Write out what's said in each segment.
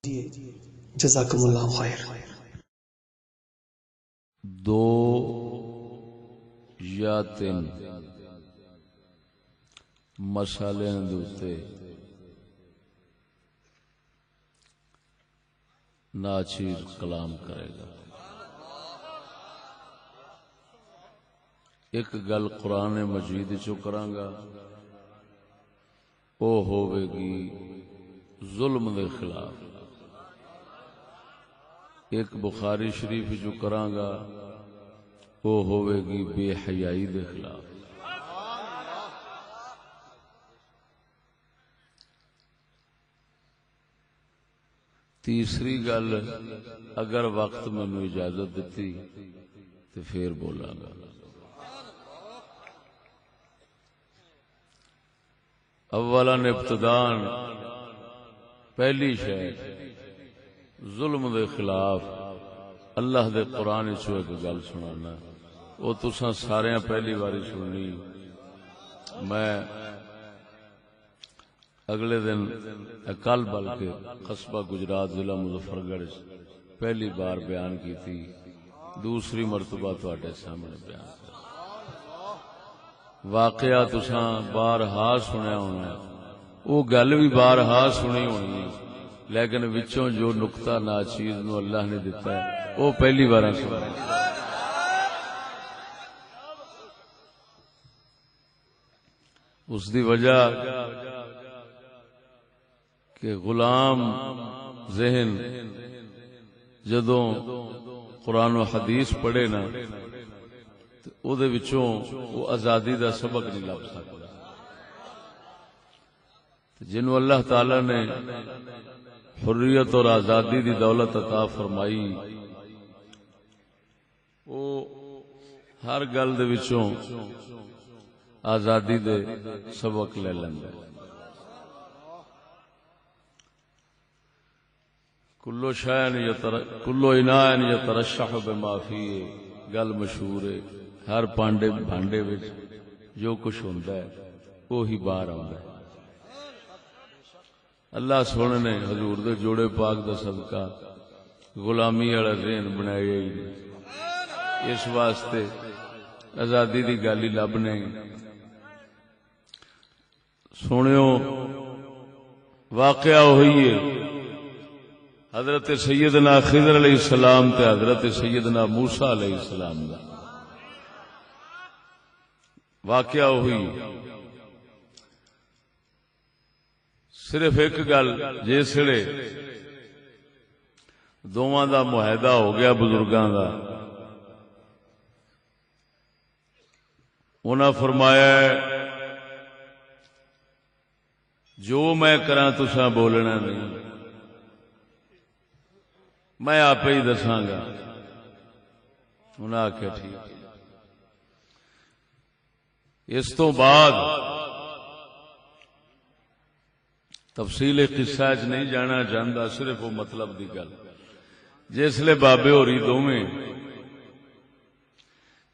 جزاکم اللہ خیر۔ دو یا تین مسالے دوتے ناچیر کلام کرے گا۔ ایک گل قرآن مجید چو کرانگا، او ہوئے گی ظلم دے خلاف۔ ایک بخاری شریف جو کرانگا، وہ ہوئے گی بے حیائی دے خلاف۔ تیسری گل اگر وقت میں اجازت دیتی تو پھر بولاں گا۔ اولا ابتدان پہلی شے ظلم دے خلاف اللہ دے قرآن چو ایک گل سنانا، وہ تساں سارے پہلی باری سننی۔ میں اگلے دن کل بلکہ قصبہ گجرات ضلع مظفر گڑھ پہلی بار بیان کی تھی، دوسری مرتبہ تواڈے سامنے بیان کر۔ واقعہ تساں بارہا سنیا ہونا ہے، وہ گل بھی بارہا سنی ہونی ہے، لیکن وچوں جو نقطہ ناچیز نو اللہ نے دیتا ہے وہ پہلی بار سنا۔ اس دی وجہ کہ غلام ذہن جدوں قرآن و حدیث پڑھے نا تو او دے وچوں وہ آزادی دا سبق نہیں لب سکتا۔ جنہوں اللہ تعالی نے حریت اور آزادی دی دولت عطا فرمائی، وہ ہر گل دے وچوں آزادی دے سبق لے لیندا ہے۔ کلو اناء یترشح بما فیہ، گل مشہور ہے، ہر بھانڈے وچ جو کچھ ہوندا ہے وہی باہر آندا ہے۔ اللہ سونے نے حضور دے جوڑے پاک دا صدقہ غلامی والا ذہن بنایا ہی نہیں، اس واسطے آزادی دی گل ہی لب نہیں۔ سنیو واقعہ وہی ہے حضرت سیدنا خضر علیہ السلام تے حضرت سیدنا موسیٰ علیہ السلام دا واقعہ وہی۔ صرف ایک گل، جسے دونوں دا معاہدہ ہو گیا بزرگاں دا، انہاں فرمایا جو میں کراں تساں بولنا نہیں، میں آپ ہی دساں گا۔ انہاں آکھیا ٹھیک۔ اس تو بعد تفصیل قصہ چ نہیں جانا چاہتا، صرف وہ مطلب دی گل۔ جسلے بابے ہوری دوویں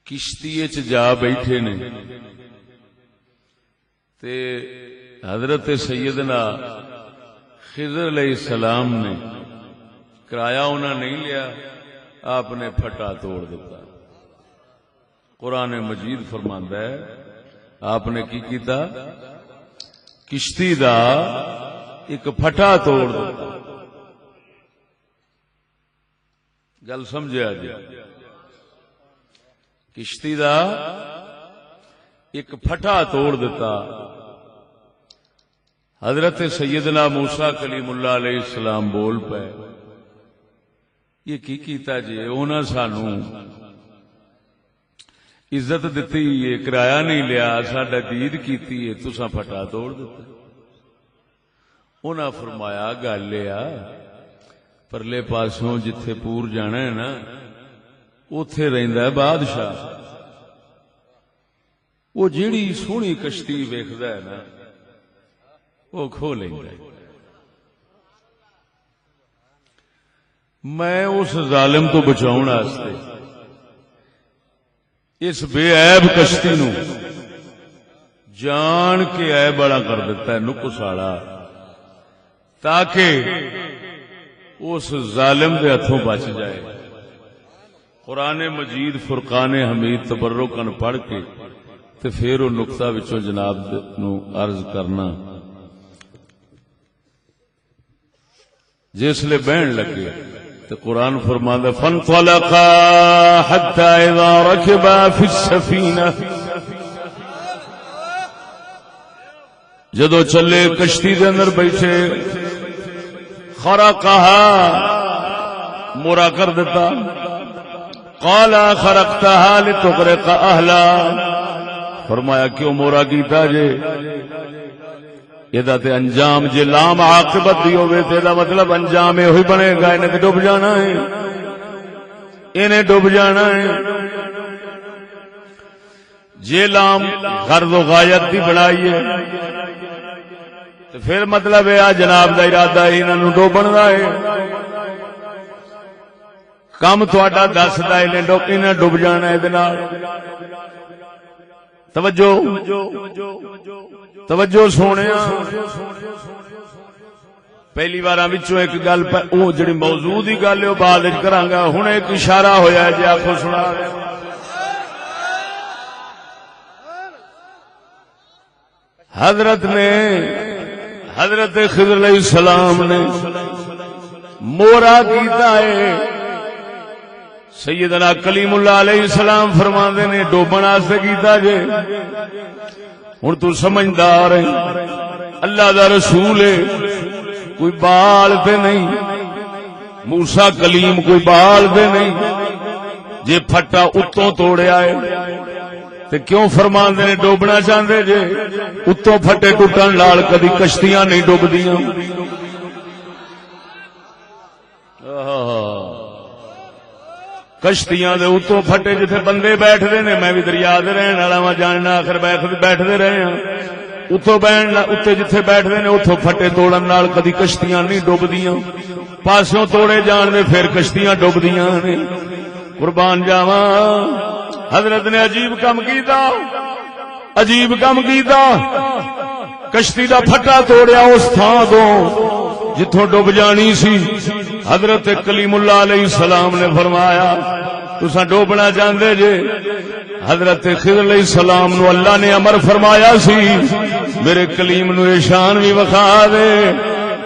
کشتی چ جا بیٹھے نے تے حضرت سیدنا خضر علیہ السلام نے کرایہ انہاں نہیں لیا، آپ نے پھٹا توڑ دیتا۔ قرآن مجید فرماندا ہے آپ نے کی کیتا؟ کشتی دا ایک پھٹا توڑ دیتا۔ گل سمجھا جی؟ کشتی دا ایک پھٹا توڑ دیتا۔ حضرت سیدنا موسیٰ کلیم اللہ علیہ السلام بول پے، یہ کی کیتا جی؟ انہاں سانو عزت دیتی ہے، کرایہ نہیں لیا، ساڈا دید کیتی ہے، تساں پھٹا توڑ دیتا۔ انہاں فرمایا گل یہ پرلے پاسوں جتھے پور جانا ہے نا، اوتھے رہندا ہے بادشاہ، وہ جیڑی سونی کشتی ویکھدا ہے نا وہ کھو لیندا ہے۔ میں اس ظالم تو بچاؤن واسطے اس بے عیب کشتی نو جان کے عیب بڑا کر دیتا ہے، نقص والا، تاکہ اس ظالم دے ہتھوں بچ جائے. قرآن مجید فرقان حمید تبرکن پڑھ کے تے پھر وہ نقطہ وچوں جناب نو عرض کرنا. جس لے بہن لگے تو قرآن فرماندا فانطلقا حتى اذا ركبا في السفينة جدو چلے کشتی دے اندر بیٹھے خرقها مورا کر دیتا. قال خرقتها لتغرق اهلها فرمایا کیوں مورا کیتا جے یہ تے انجام جے لام عاقبت دی ہوے تے دا مطلب انجام یہ بنے گا انہیں تے ڈوب جانا ہے انہیں ڈوب جانا ہے. جے لام غرض و غایت دی بنائی ہے تے پھر مطلب ہے جناب دا ارادہ انہاں ڈوبن دا ہے. کم تہاڈا دسدا انہیں ڈوب جانا ہے. دے نال توجہ سونیا پہلی بار ایک گل وہ جڑی موضوع دی گل ہے بعد کراں گا. ہن ایک اشارہ ہویا ہے جی آکھو سنا. حضرت خضر علیہ السلام نے مورا کیتا ہے. سیدنا کلیم اللہ علیہ السلام فرماندے نے ڈوبن واسطے کیتا جے. ہن تو سمجھدار ہے اللہ دا رسول ہے کوئی بال تے نہیں. موسیٰ کلیم کوئی بال تے نہیں. جے پھٹا اتوں توڑیا ہے تے کیوں فرماندے نے ڈوبنا چاہندے جے. اتوں پھٹے ٹوٹن نال کدی کشتیاں نہیں ڈوبدیاں. کشتیاں دے اتوں پھٹے جتھے بندے بیٹھدے نے. میں بھی دریا دے رہن والا وا جاننا آخر بیٹھدے رہے ہاں. اتوں اتنے جتھے بیٹھدے نے اتوں پھٹے توڑن نال کدی کشتیاں نہیں ڈوبدیاں. پاسوں توڑے جان دے پھر کشتیاں ڈوبدیاں نے. قربان جاواں حضرت نے عجیب کم کیتا. عجیب کم کیتا. کشتی دا پھٹا توڑیا اس تھاں تو جتھوں ڈوب جانی سی. حضرت کلیم اللہ علیہ السلام نے فرمایا تساں ڈوبنا چاہندے جے. حضرت خضر علیہ السلام نو اللہ نے امر فرمایا سی میرے کلیم نو شان بھی وکھا دے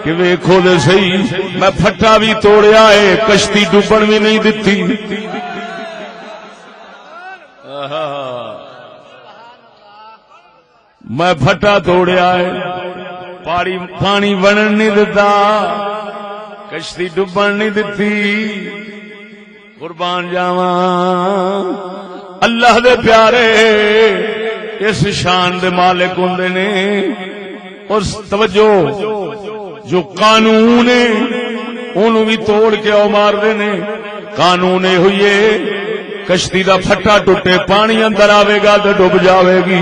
کہ ویکھو دے صحیح میں پھٹا بھی توڑیا ہے کشتی ڈوبن بھی نہیں دتی. میں پھٹا توڑیا ہے پانی بنن نہیں دتا کشتی ڈبن نہیں دتی. قربان جاواں اللہ دے پیارے اس شان دے مالک ہوندے نے. اور توجہ جو قانون ہے انہوں بھی توڑ کے او مار دے نے. قانون یہ ہوئی ہے کشتی دا پھٹا ٹوٹے پانی اندر آوے گا تو ڈوب جاوے گی.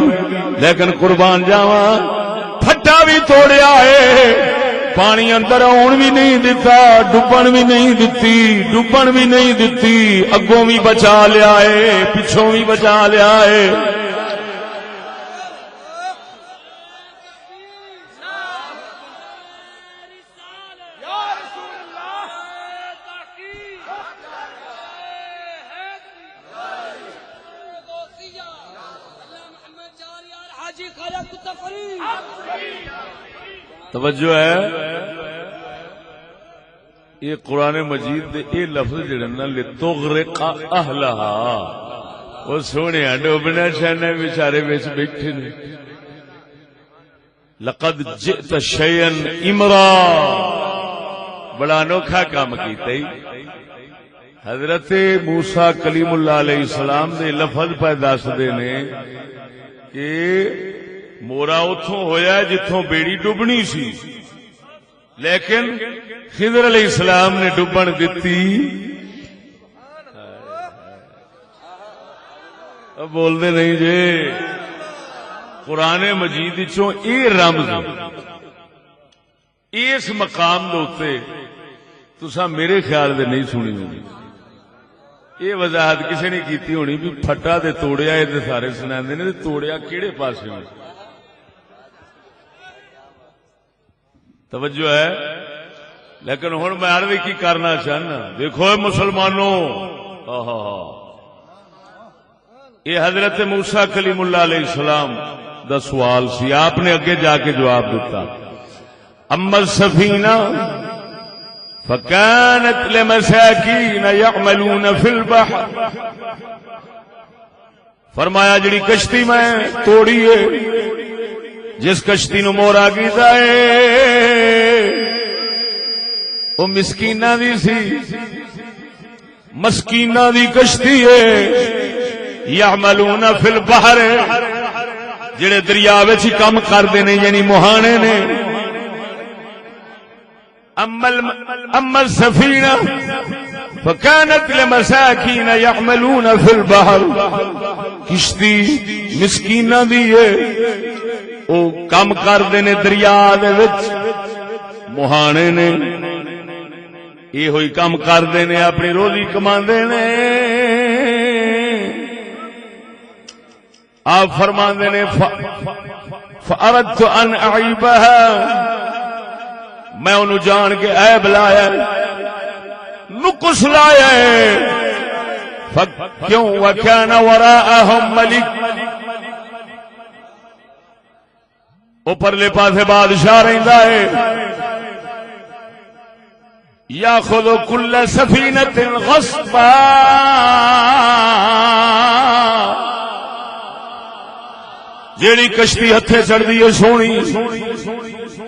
لیکن قربان جاواں پھٹا بھی توڑیا ہے پانی اندر آن بھی نہیں دیتا ڈبن بھی نہیں دتی. ڈبن بھی نہیں دتی. اگوں بھی بچا لیا ہے پچھوں بھی بچا لیا ہے. توجہ ہے یہ قرآن مجید دے اے لفظ جڑے نا لتغرق اہلہا وہ سونے ڈوبنا چاہنا بیچارے وچ بیٹھے نے. لقد جئت شیئا امرا بڑا انوکھا کام کیتا ہی. حضرت موسیٰ کلیم اللہ علیہ السلام دے لفظ پہ دس دے نے کہ مورا اتھوں ہویا ہے جتھوں بیڑی ڈوبنی سی لیکن خضر علیہ السلام نے ڈوبن دتی. اب بول دے نہیں جے قرآن مجید چوں اے رمز اس مقام دے اوتے تساں میرے خیال دے نہیں سنی ہونی. یہ وضاحت کسی نے کیتی ہونی بھی پھٹا دے توڑیا اے تے سارے سناندے نے توڑیا کیڑے پاسے ہو. توجہ ہے لیکن ہن میں عرض کی کرنا چاہنا، دیکھو مسلمانوں، یہ حضرت موسیٰ کلیم اللہ علیہ السلام دا سوال سی، آپ نے اگے جا کے جواب دیتا، اما السفینہ فکانت لمساکین یعملون فی البحر، فرمایا جڑی کشتی میں توڑی ہے، جس کشتی نو مورا کیتا ہے وہ مسکیناں دی سی، مسکیناں دی کشتی ہے، یعملون فی البحر، جڑے دریا وچ کم کردے نے یعنی مہانے نے، اما السفینہ فکانت لمساکین یعملون فی البحر، کشتی مسکیناں دی ہے، او کم کردے نے دریا دے وچ، مہانے نے یہ ہوئی کم کردے نے، اپنی روزی کماندے نے۔ آپ فرماندے نے فَأَرَدْتُ أَنْ أَعِيبَهَا، میں انہوں جان کے عیب لایا، نقص لایا، کیوں وَكَانَ وَرَاءَهُمْ مَلِكٌ، اوپرلے پاسے بادشاہ رہندا ہے، یاخذ کل سفینۃ غصبا، جیڑی کشتی ہتھے چڑھدی ہے سونی،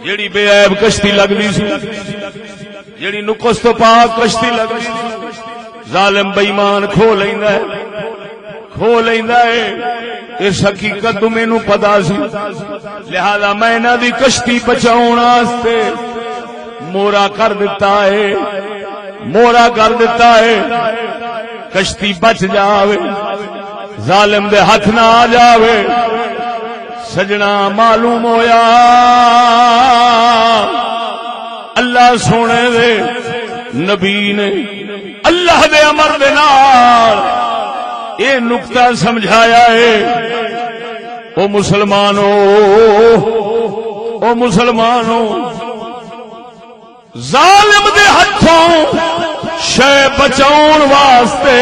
جیڑی بے عیب کشتی لگدی سی، جیڑی نقص تو پاک کشتی لگدی سی، ظالم بے ایمان کھو لیندا ہے، کھو لیندا ہے۔ اس حقیقت تو مینوں پتا سی، لہذا میں انہاں دی کشتی بچاؤن واسطے مورا کر دیتا ہے، مورا کر دیتا ہے، کشتی بچ جاوے، ظالم دے ہاتھ نہ آ جاوے۔ سجنا معلوم ہویا اللہ سونے دے نبی نے اللہ دے امر دے نال اے نقطہ سمجھایا ہے، او مسلمانوں، او مسلمانوں، ظالم دے ہتھوں شے بچاؤن واسطے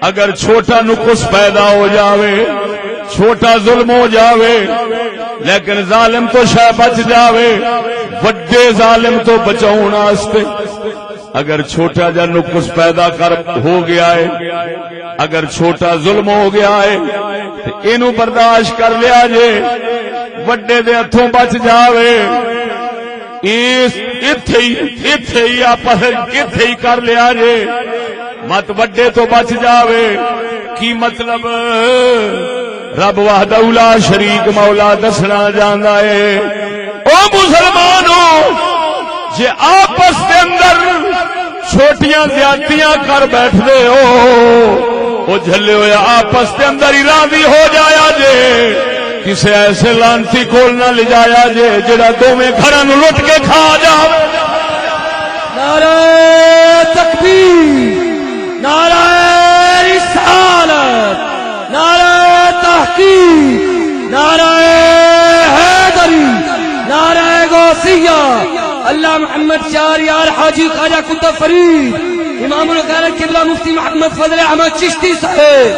اگر چھوٹا نقص پیدا ہو جاوے، چھوٹا ظلم ہو جاوے، لیکن ظالم تو شے بچ جاوے، وڈے ظالم تو بچاؤن واسطے اگر چھوٹا جا نقص پیدا کر ہو گیا ہے، اگر چھوٹا ظلم ہو گیا ہے تو اینو برداشت کر لیا جے، وڈے دے ہتھوں بچ جاوے، ایتھے ہی آپس ایتھے ہی کر لیا جے، مت وڈے تو بچ جاوے۔ کی مطلب؟ رب وحدہ لا شریک مولا دسنا جاندا ہے، او مسلمانوں، جے آپس دے اندر چھوٹیاں زیادتیاں کر بیٹھدے ہو، او جھلے ہوئے آپس دے اندر ہی راضی ہو جایا جے، کسے ایسے لانتی کول نہ لے جایا جے جڑا دوویں گھراں نوں لٹ کے کھا جاوے۔ نعرہ تکبیر، نعرہ رسالت، نعرہ تحقیق، نعرہ حیدری، نعرہ غوثیہ، اللہ محمد شاہ یار حاجی خواجہ کتب فرید، امام الغیرت قبلہ مفتی محمد فضل احمد چشتی صاحب،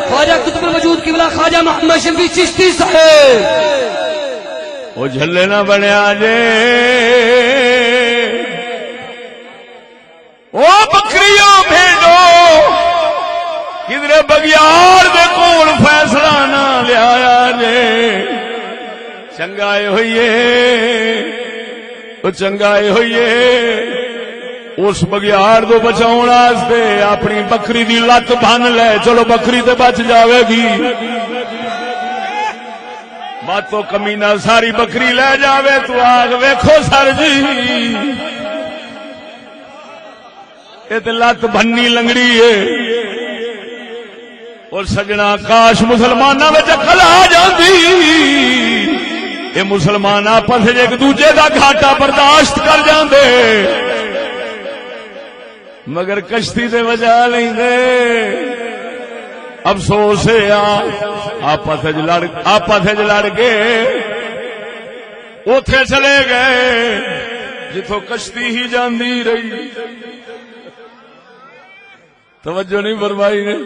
خواجہ قطب الوجود قبلہ خواجہ محمد شفیع چشتی صاحب، وہ جھلے نہ بنیا جے، وہ بکریوں بھیجو، کدھر بگیار دے کول فیصلہ نہ لیا جے، چنگائے ہوئیے، وہ چنگائے ہوئیے، اس بگیار تو بچاؤن واسطے اپنی بکری دی لت بن لے، چلو بکری تے بچ جاوے گی، مت تو کمینہ ساری بکری لے جاوے تو آگ ویکھو سر جی یہ تے لت بننی لنگڑی ہے۔ اور سجنا کاش مسلماناں وچ عقل آ جاندی، یہ مسلمان آپس ایک دوجے دا گھاٹا برداشت کر جاندے، مگر کشتی دے وجہ نہیں دے۔ افسوس ہے آپس لڑ کے اوتھے چلے گئے جتوں کشتی ہی جاندی رہی. توجہ نہیں فرمائی نے.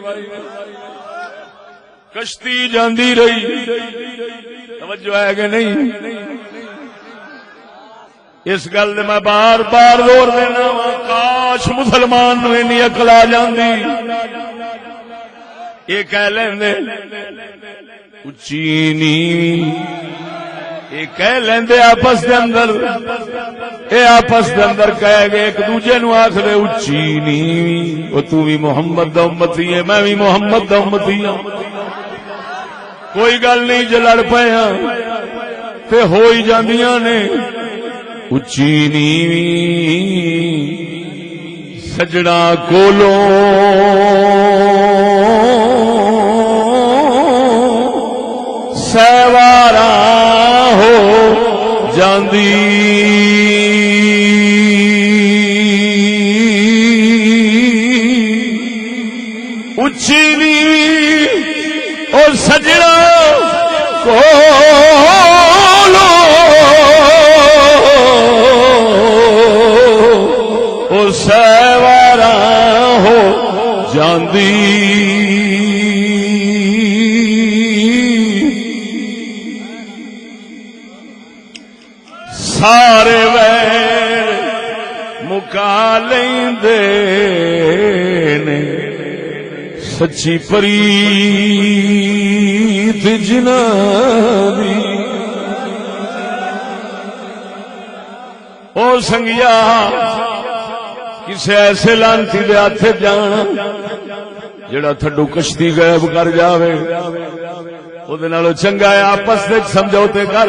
کشتی جاندی رہی. توجہ ہے کہ نہیں؟ اس گل دے میں بار بار زور دینا وا. کاش مسلمان نو اینی عقل آ جاندی. یہ کہہ لیندے اچھی نیوی، یہ کہہ لیندے آپس دے اندر، اے آپس دے اندر کہہ گئے ایک دوجے نو آکھ دے اچھی نیوی. او تو بھی محمد دا امتی ہے، میں بھی محمد دا امتی ہوں. کوئی گل نہیں جے لڑ پئے ہاں تے ہو ہی جاندیاں نے. اچھی نیوی سجڑا کولوں سیوارا ہو جاندی. اچھی نیوی اور سجڑا کولوں اور سیوارا ہو جاندی. سارے ویر مکا لیندے نے سچی پریت جنابی. او سنگیا کسے ایسے لانتی دے ہاتھ جانا جڑا تھڈو کشتی غائب کر جاوے، او دے نالوں چنگا ہے آپس وچ سمجھوتے کر،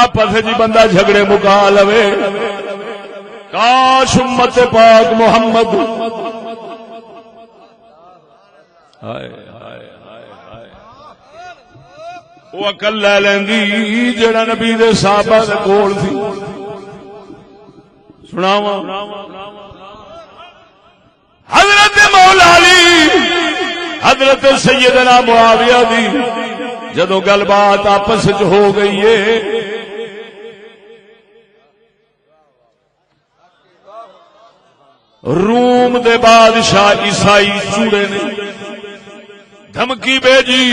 آپس وچ بندہ جھگڑے مکا لوے. کاش امت پاک محمد وہ عقل لے لیندی جڑا نبی دے صحابہ دے کول سی. سناواں حضرت مولا علی حضرت سیدنا معاویہ دی جدو گل بات آپس وچ ہو گئی ہے، روم دے بادشاہ عیسائی چوڑے نے دھمکی بھیجی،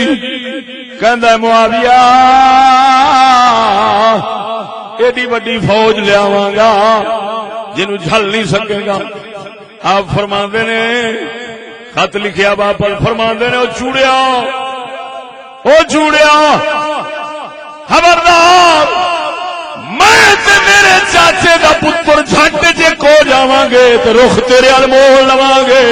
کہندا معاویہ ایڈی وڈی فوج لیاواں گا جنوں جھل نہیں سکے گا. آپ فرماندے نے خط لکھیا واپس فرماندے نے او چوڑیا خبردار میں تے میرے چاچے دا پتر جھٹ جے کو جاواں گے تے رخ تیرے ال مول لواں گے.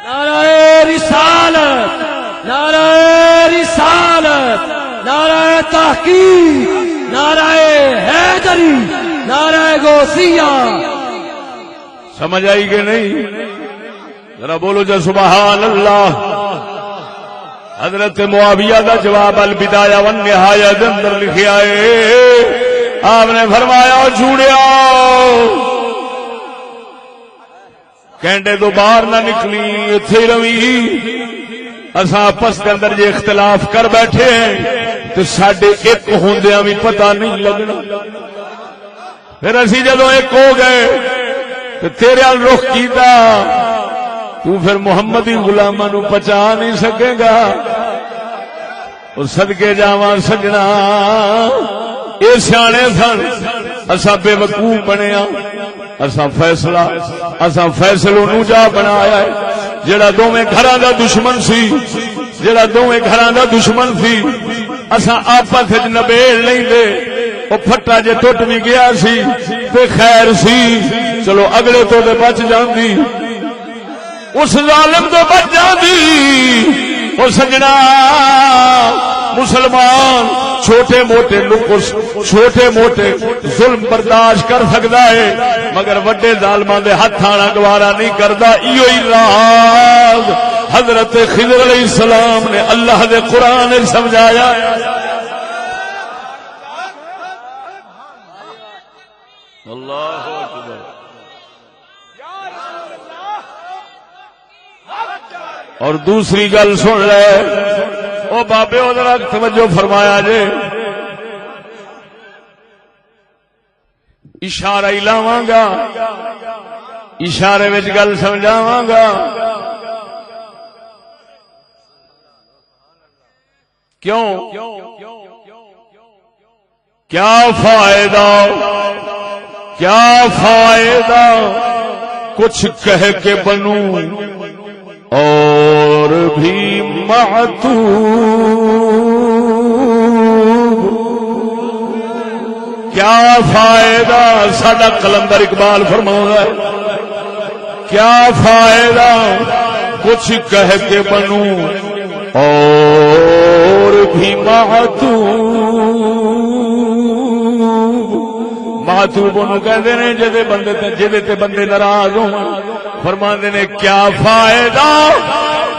نعرہ رسالت، نعرہ رسالت، نعرہ تحقیق، نعرہ حیدری، نعرہ غوثیہ. سمجھ آئی کہ نہیں؟ ذرا بولو جا سبحان اللہ. حضرت معاویہ دا جواب البدایہ والنہایہ دے اندر لکھیا ہے. آپ نے فرمایا جھوڑیا کینڈے تو باہر نہ نکلی، اتھے ہی روی. اساں آپس کے اندر یہ اختلاف کر بیٹھے ہیں تو ساڈے ایک ہوندیاں بھی پتہ نہیں لگنا. پھر اسی جدو ایک ہو گئے تو تیرے ال رخ کیتا، تو پھر محمدی غلاماں نو پہچان نہیں سکے گا. اور صدقے جاواں سجنا اے سیانے سن، اساں بے وقوف بنیا. اساں فیصلوں نو جا بنایا ہے. جڑا دوویں گھراں دا دشمن سی، جڑا دوویں گھراں دا دشمن سی، اساں آپس وچ نبیڑ لیندے. او پھٹا جے ٹوٹ بھی گیا سی تے خیر سی، چلو اگلے تو تے بچ جاندی، اس ظالم تو بچ جاندی. او سجنا مسلمان چھوٹے موٹے نقص، چھوٹے موٹے ظلم برداشت کر سکتا ہے، مگر وڈے ظالماں دے ہاتھ آنا گوارا نہیں کردا. ایو ہی راز حضرت خضر علیہ السلام نے اللہ دے قرآن نے سمجھایا. اللہ اکبر. اور دوسری گل سن لے، او بابے او ذرا توجہ فرمایا جے اشارہ ہی لاواں گا اشارے وچ گل سمجھاواں گا کیوں کیا فائدہ کچھ کہہ کے بنوں اور بھی معتوب کیا فائدہ ساڈا قلندر اقبال فرماؤں کیا فائدہ کچھ کہہ کے بنوں اور بھی معتوب انہوں کہتے ہیں جدے تے بندے ناراض ہوں فرماندے نے کیا فائدہ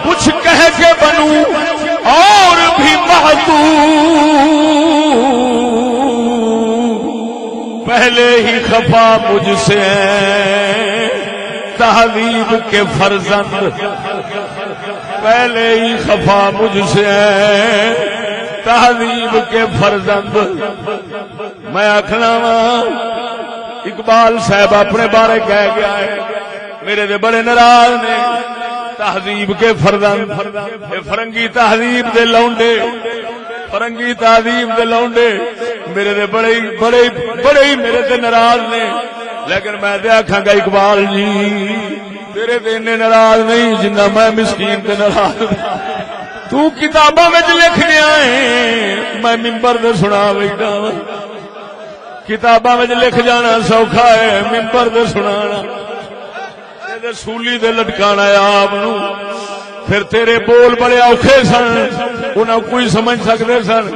کچھ کہہ کے بنوں اور بھی معتوب پہلے ہی خفا مجھ سے تہذیب کے فرزند پہلے ہی خفا مجھ سے تہذیب کے فرزند میں آخنا وا اقبال صاحب اپنے بارے کہہ گیا ہے میرے دے بڑے ناراض نے تہذیب کے فرزند فرنگی تہذیب دے لونڈے فرنگی تہذیب دے لونڈے میرے دے بڑے ہی میرے دے ناراض نے لیکن میں تے آکھاں گا اقبال جی تیرے تے اتنے ناراض نہیں جنہ میں مسکین تے ناراض تو کتاباں وچ لکھ گیا ہے میں منبر تے سنا بیٹھا کتاباں وچ لکھ جانا سوکھا ہے منبر تے سنانا تے سولی تے لٹکانا ہے آپ نو پھر تیرے بول بڑے اوکھے سن انہاں کوئی سمجھ سکدے سن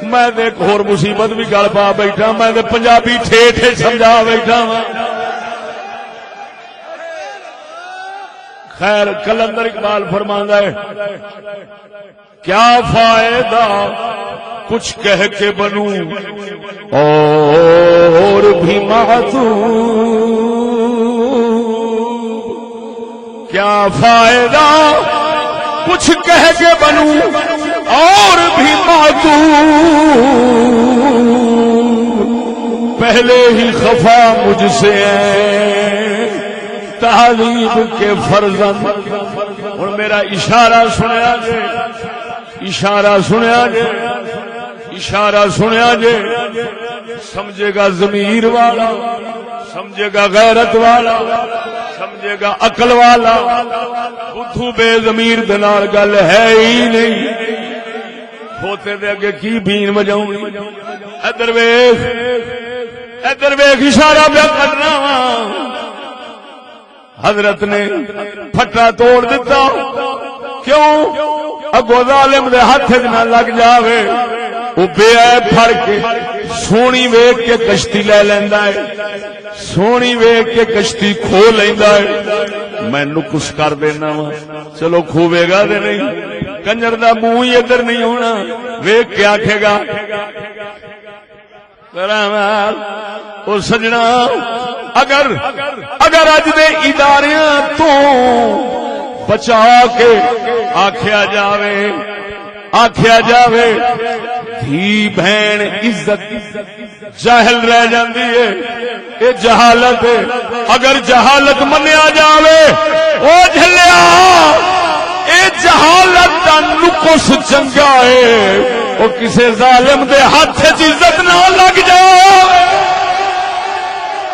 میں تے ایک ہور مصیبت بھی گل پا بیٹھا میں تے پنجابی ٹھیٹھ سمجھا بیٹھا وا خیر کلندر اقبال فرماندا ہے کیا فائدہ کچھ کہہ کے بنوں اور بھی معتوب کیا فائدہ کچھ کہہ کے بنوں اور بھی معتوب پہلے ہی خفا مجھ سے تہذیب کے فرزند اور میرا اشارہ سنیا جے اشارہ سنیا جے اشارہ سنیا جے سمجھے گا ضمیر والا سمجھے گا غیرت والا سمجھے گا عقل والا بدھو بے ضمیر دے نال گل ہے ہی نہیں کھوتے دے اگے کی بین بجاؤں ادھر ویکھ اشارہ پہ کرنا وا حضرت نے پھٹا توڑ دیتا کیوں اگو ظالم دے ہاتھ نہ لگ جاوے وہ بے عیب پھڑ کے سونی ویکھ کے کشتی لے لیندا ہے سونی ویکھ کے کشتی کھو لیندا ہے میں نقص کر دینا وا چلو کھوے گا تے نہیں کنجر دا منہ ہی ادھر نہیں ہونا ویکھ کے آکھے گا او سجنا اگر اج دے اداریاں تو بچا کے آکھیا جاوے دھی بہن عزت جاہل رہ جاندی ہے اے جہالت ہے اگر جہالت منیا جاوے او جھلیا اے جہالت دا نقص چنگا ہے او کسے ظالم دے ہاتھ وچ عزت نہ لگ جائے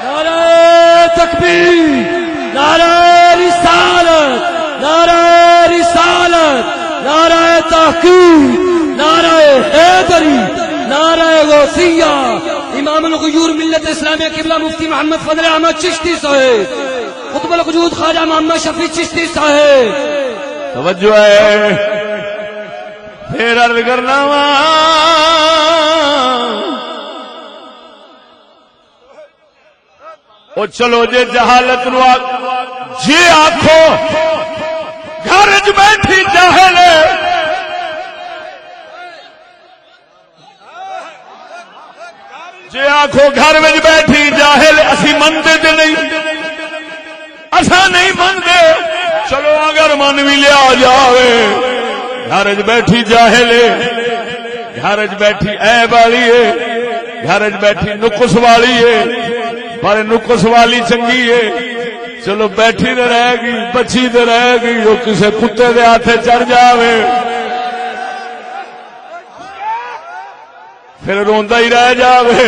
نعرہ تکبیر نعرہ رسالت نعرہ رسالت نعرہ تحقیق نعرہ حیدری نعرہ غوثیہ امام الغیور ملت اسلامیہ قبلہ مفتی محمد فضل احمد چشتی صاحب قطب الوجود خواجہ محمد شفیع چشتی صاحب توجہ ہے پھر عرض کرنا وا او چلو جے جہالت نو جے آکھو گھر وچ بیٹھی جاہل جے آکھو گھر وچ بیٹھی جاہل اسی منتے تے نہیں اساں نہیں منتے چلو اگر من بھی لیا جاوے گھر چ بیٹھی جاہل ہے، گھر چ بیٹھی عیب والی ہے، گھر چ بیٹھی نقص والی ہے، پر نقص والی چنگی ہے، چلو بیٹھی تو رہے گی، بچی تو رہے گی، وہ کسے کتے دے ہاتھ چڑھ جاوے پھر روندا ہی رہ جاوے،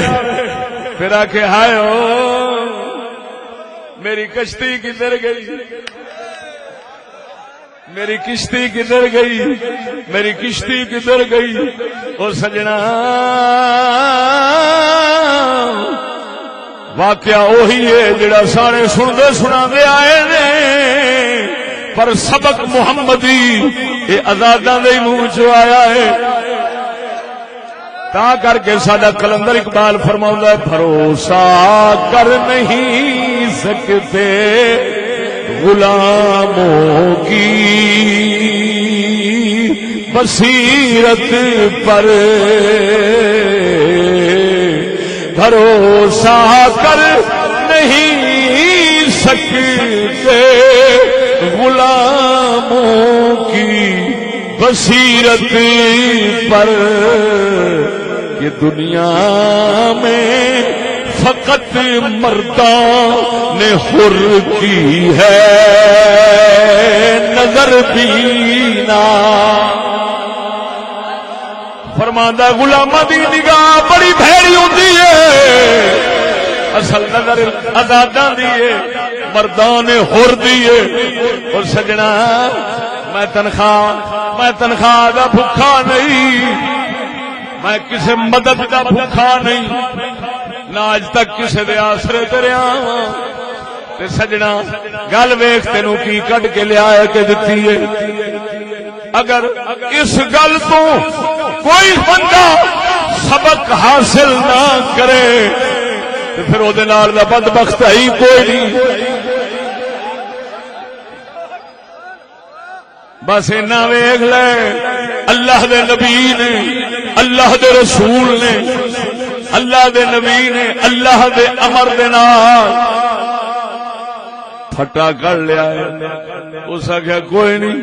پھر آکھے ہائے او میری کشتی کدھر گئی، میری کشتی کدھر گئی، میری کشتی کدھر گئی۔ او سجنا واقعہ وہی ہے جڑا سارے سندے سناندے آئے نے، پر سبق محمدی یہ آزاداں دے منہ چ آیا ہے۔ تا کر کے ساڈا کلندر اقبال فرماؤندا ہے بھروسہ کر نہیں سکتے غلاموں کی بصیرت پر، بھروسہ کر نہیں سکتے غلاموں کی بصیرت پر، یہ دنیا میں فقط مردان حر کی ہے نظر بینا۔ فرماندا غلاماں دی نگاہ بڑی بھیڑی ہوندی ہے، اصل نظر آزاداں دی ہے، مردان حر دی ہے۔ اور سجنا میں تنخواہ دا بھکھا نہیں، میں کسے مدد دا بھکھا نہیں، نہ اج تک کسے دے آسرے تے رہا ہاں۔ تے سجنا گل ویکھ تینوں کی کڈ کے لیا کے دتی ہے۔ اگر اس گل تو کوئی بندہ سبق حاصل نہ کرے تو پھر او دے نال دا بدبخت ہی کوئی نہیں۔ بس اینا ویکھ لے اللہ دے نبی نے، اللہ دے رسول نے، اللہ دے نبی نے اللہ دے امر دے نال پھٹا کر لیا ہے۔ اس آخیا کوئی نہیں،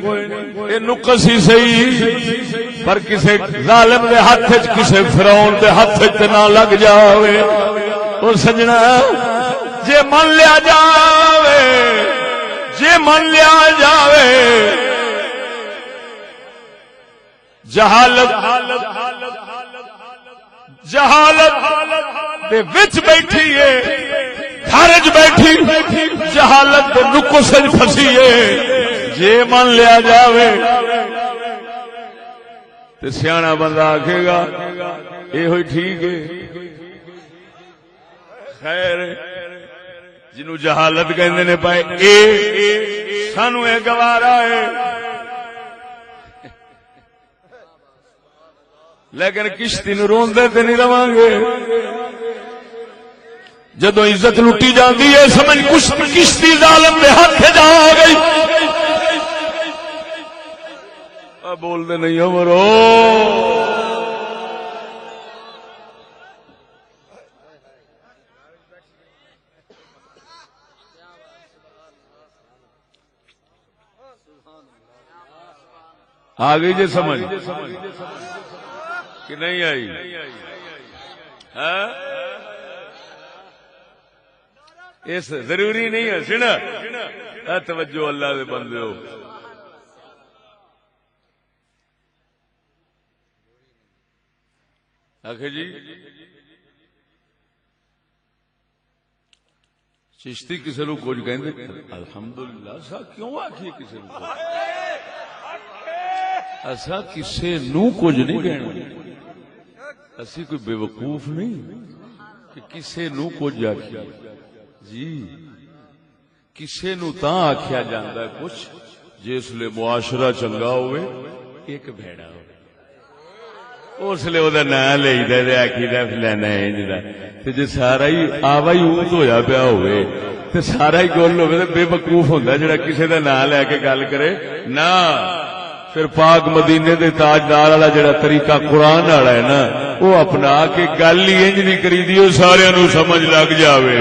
یہ نقص ہی صحیح، پر کسے ظالم دے ہاتھ وچ کسے فرعون دے ہاتھ وچ نہ لگ جاوے۔ او سجنا جے من لیا جاوے، جے من لیا جاوے، جہالت دے وچ بیٹھی ہے، گھر وچ بیٹھی جہالت دے نقص وچ پھسی ہے، جے من لیا جاوے تے سیاںا بندہ آکھے گا اے ہوئی ٹھیک ہے۔ خیر جنوں جہالت کہندے نے پائے اے سانو اے گوارا ہے، لیکن کشتی نو روندے تے نہیں رواں گے۔ جدو عزت لٹی جاندی ہے سمجھ کشتی ظالم دے ہاتھ جا گئی۔ بول دے نہیں عمرو، آ گئی جی سمجھ کہ نہیں آئی؟ اس ضروری نہیں ہے سنا توجہ اللہ دے بندے ہو۔ آخر جی چشتی کسی نو کچھ کہندے الحمدللہ سا کیوں آکھیے کسی نو کچھ؟ اسا کسی نو کچھ نہیں کہنا، اسی کوئی بے وقوف نہیں کہ کسی نو کچھ آکھیے۔ جی کسی نو تاں آکھیا جاندا ہے کچھ جس لئے معاشرہ چنگا ہوئے، ایک بھیڑا ہوئے، اس لئے وہ دا نام لے دے آکھی دا فلانا ہے جدا تے جے سارا ہی آوا ہی اونت ہویا پیا ہوئے تے سارا ہی گل ہوئے تے بے وقوف ہوندا جڑا کسی دا نام لے کے گل کرے نا۔ پھر پاک مدینے دے تاجدار والا جڑا طریقہ قرآن والا ہے نا وہ اپنا کے گل ہی انج نہیں کری دی او سارے نو سمجھ لگ جاوے۔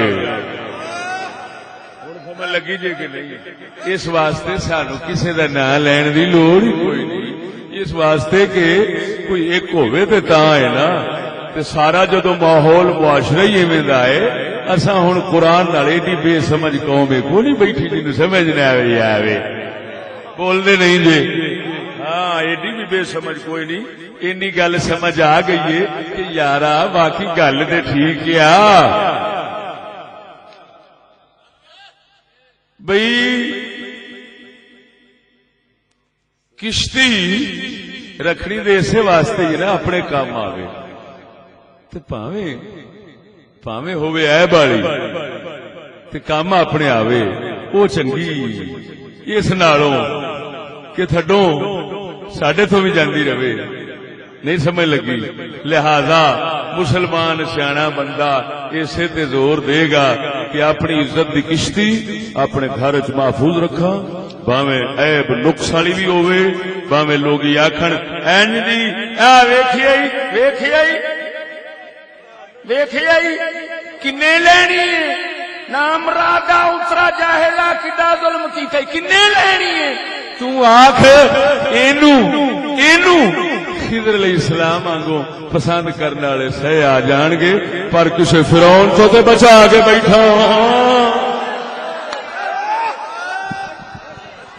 سمجھ لگی جے کہ نہیں؟ اس واسطے سانو کسی دا نام لین دی لوڑ ہی کوئی نہیں۔ اس واسطے کہ کوئی ایک ہوئے تے تاں ہے نا، تے سارا جدو ماحول معاشرہ ہی ایویں دا ہے، اساں ہن قرآن نال ایڈی بے سمجھ قوم کو نہیں بیٹھی جنوں سمجھ نہ آوے بول دے نہیں جی، ہاں ایڈی بھی بے سمجھ کوئی نہیں، اینی گل سمجھ آ گئی ہے کہ یارا باقی گل تے ٹھیک ہے بھئی کشتی رکھنی دے اسے واسطے ہی نا اپنے کام آوے تے پاویں ہوے عیب والی تے کام اپنے آوے او چنگی اس نالوں کہ تھڈوں ساڈے تو بھی جاندی رہے، نہیں سمجھ لگی؟ لہذا مسلمان سیاںا بندہ اسے تے زور دے گا کہ اپنی عزت دی کشتی اپنے گھر چ محفوظ رکھا، باویں عیب نقص والی بھی ہوے، باویں لوگ آکھن اینج دی ویکھیائی کنے لینی ہے نام رادا اترا جاہلا کڈا ظلم کیتا کنے لینی ہے، تو آکھ اینو خضر علیہ السلام آنگوں پسند کرنے والے سہ آ جان گے، پر کسی فرعون تو تے بچا کے بیٹھا۔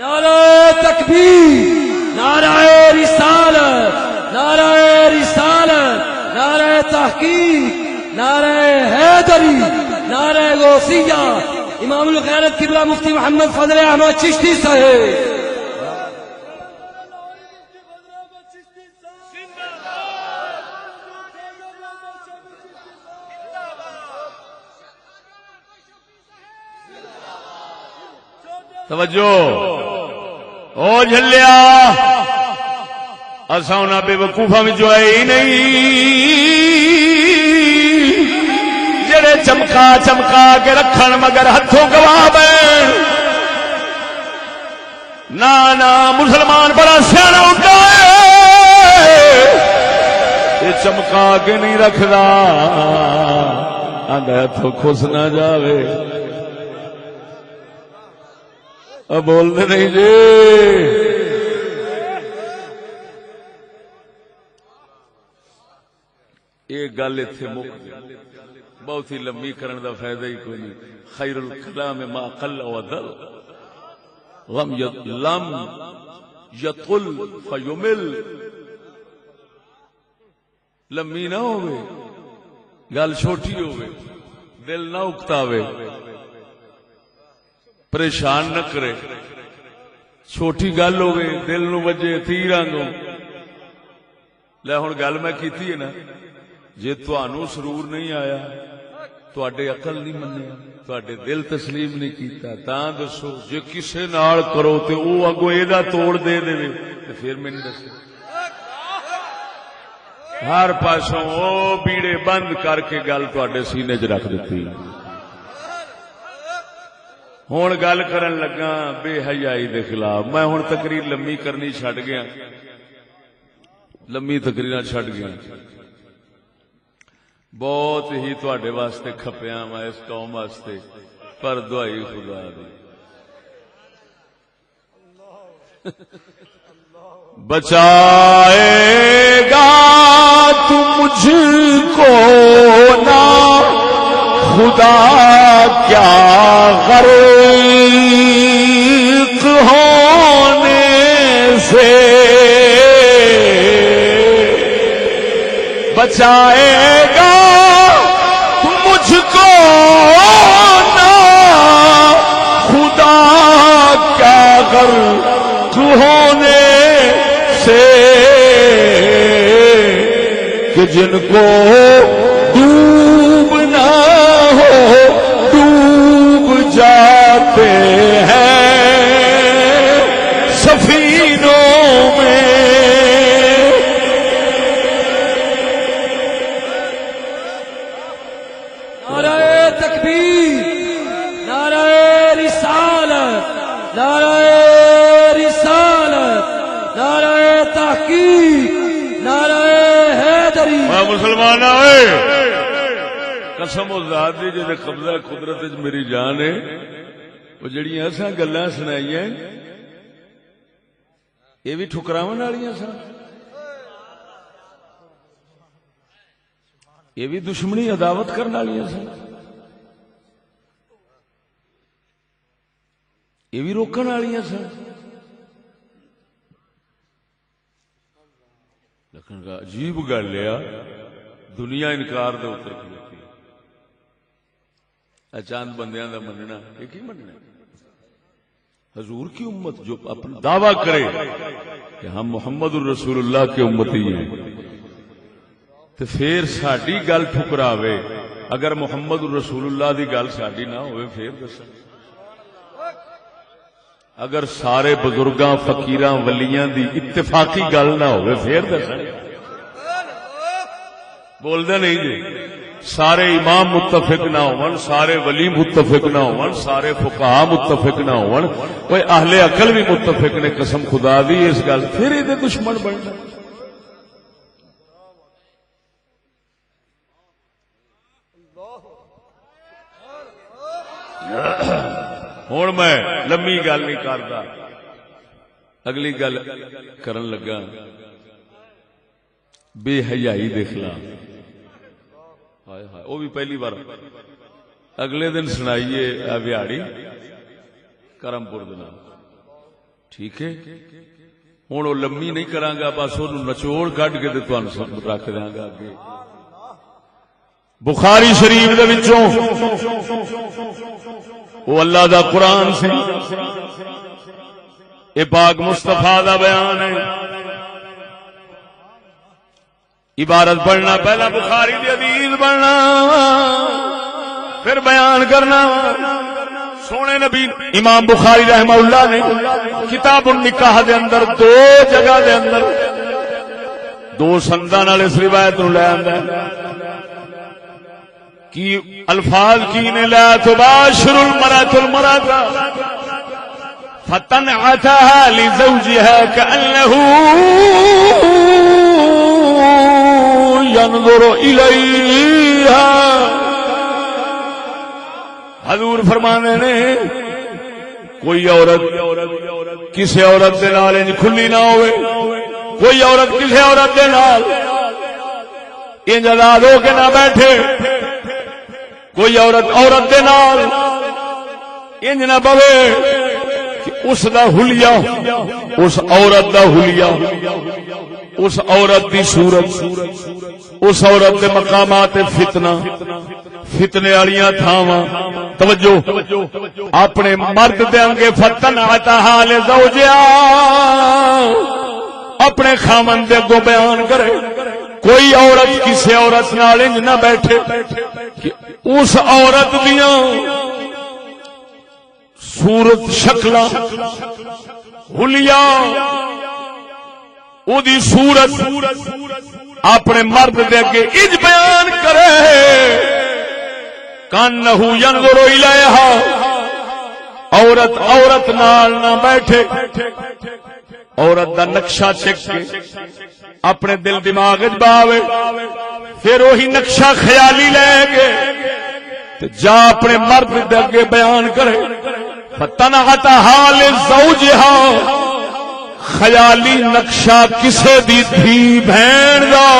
نعرہ تکبیر، نعرہ رسالت، نعرہ رسالت، نعرہ تحقیق، نعرہ حیدری، نعرہ غوثیہ، امام الغیرت قبلہ مفتی محمد فضل احمد چشتی صاحب۔ توجہ او جھلیا، اساں انہاں بے وقوفاں وچوں آئے ہی نہیں جڑے چمکا کے رکھن مگر ہتھوں گوا بین۔ نا مسلمان بڑا سیاںا ہوندا ہے، یہ چمکا کے نہیں رکھدا، آندا ہتھوں کھس نہ جاوے۔ بولتے نہیں جی، یہ گل اتنے مک بہت ہی لمبی کرن دا فائدہ ہی کوئی نہیں۔ خیر الکلام ما قل ودل، لم یطل فیمل، لمبی نہ ہوئے، گل چھوٹی ہوئے، دل نہ اکتاوے، پریشان نہ کرے، چھوٹی گل ہوئے دل نو وجے تیر آنگوں۔ لے ہن گل میں کیتی ہے نا، جے تانوں سرور نہیں آیا، تواڈے عقل نہیں منیا، تواڈے دل تسلیم نہیں کیتا، تاں دسو جے کسے نال کرو تے او اگوں ایدا توڑ دے دے تے پھر مینوں دسو۔ ہر پاسوں او بیڑے بند کر کے گل تواڈے سینے 'چ رکھ دتی۔ ہوں گل کرن لگا بے حیائی دے خلاف۔ میں ہوں تقریر لمبی کرنی چھڈ گیا، لمبی تقریر چھڈ گیا، بہت ہی تواڈے واسطے کھپیا میں اس قوم واسطے، پر دعائی خدا دی بچائے گا تو مجھ کو نہ خدا کیا غرق ہونے سے، بچائے گا تو مجھ کو نہ خدا کیا غرق ہونے سے، کہ جن کو ڈوبنا ہو ڈوب جاتے ہیں سفینوں میں۔ نعرہ تکبیر، نعرہ رسالت، نعرہ رسالت، نعرہ تحقیق، نعرہ حیدری۔ مسلمان آئے قسم و ذات دی جے قبضہ قدرت وچ میری جان ہے، وہ جڑیاں اساں گلاں سنائیاں یہ بھی ٹھکراون والیاں سن۔ یہ بھی دشمنی عداوت کرنے والی سن، یہ بھی روکن والی سن، لیکن عجیب گل ہے دنیا انکار دے اوپر کھلوتی ہے، چند بندیاں دا مننا یہ کی مننا؟ حضور کی امت جو اپنا دعویٰ کرے کہ ہم محمد الرسول اللہ کی امتی ہیں تو پھر ساڈی گل ٹھکراوے، اگر محمد الرسول اللہ دی گل ساڈی نہ ہوئے پھر دس، اگر سارے بزرگاں فقیراں ولیاں دی اتفاقی گل نہ ہوئے پھر دس، بول دے نہیں جی، سارے امام متفق نہ ہون، سارے ولی متفق نہ ہون، سارے فقہاء متفق نہ ہون، کوئی اہل عقل بھی متفق نے قسم خدا دی اس گل، پھر یہ دشمن بننا۔ ہوں میں لمبی گل نہیں کرتا، اگلی گل کرن لگا بے حیائی دے خلاف۔ ہائے ہائے، وہ بھی پہلی بار اگلے دن سنائیے بہاڑی کرم پور دن، ٹھیک ہے؟ ہوں وہ لمبی نہیں کرانگا، بس وہ نچوڑ کڈ کے تمہیں رکھ دیا گا اگے۔ بخاری شریف دے وچوں وہ اللہ دا قرآن سے یہ پاک مصطفیٰ دا بیان ہے، عبارت پڑھنا پہلا بخاری دی حدیث پڑھنا پھر بیان کرنا۔ سونے نبی امام بخاری رحمہ اللہ نے کتاب النکاح دے اندر دو جگہ دے اندر دو سنداں نال اس روایت نو لے آندا ہے کی الفاظ کی نے لا تباشر المرأة المرأة فتنعتها لزوجها كأنه ينظر إليها۔ حضور فرمانے نے کوئی عورت کسی عورت دے نال انج کھلی نہ ہوئے، کوئی عورت کسی عورت دے نال انج آزاد ہو کے نہ بیٹھے، کوئی عورت عورت دے نال انج نہ بوے کہ اس دا حلیہ، اس عورت دا حلیہ، اس عورت دی صورت، اس عورت دے مقامات فتنے والیاں تھاواں، توجہ اپنے مرد دے انگے فتن عطاها لزوجها، اپنے خامن دے اگوں بیان کرے۔ کوئی عورت کسی عورت نال انج نہ بیٹھے کہ اس عورت دیاں صورت شکلاں حلیہ، او دی صورت اپنے مرد دے اگے انج بیان کرے کانہ ینظر الیہا، عورت نال نہ بیٹھے، عورت دا نقشہ چک کے اپنے دل دماغ وچ باوے، پھر وہی نقشہ خیالی لے کے جا اپنے مرد دے اگے بیان کرے۔ فتنعتها لزوجها، خیالی نقشہ کسے دی تھی بہن دا،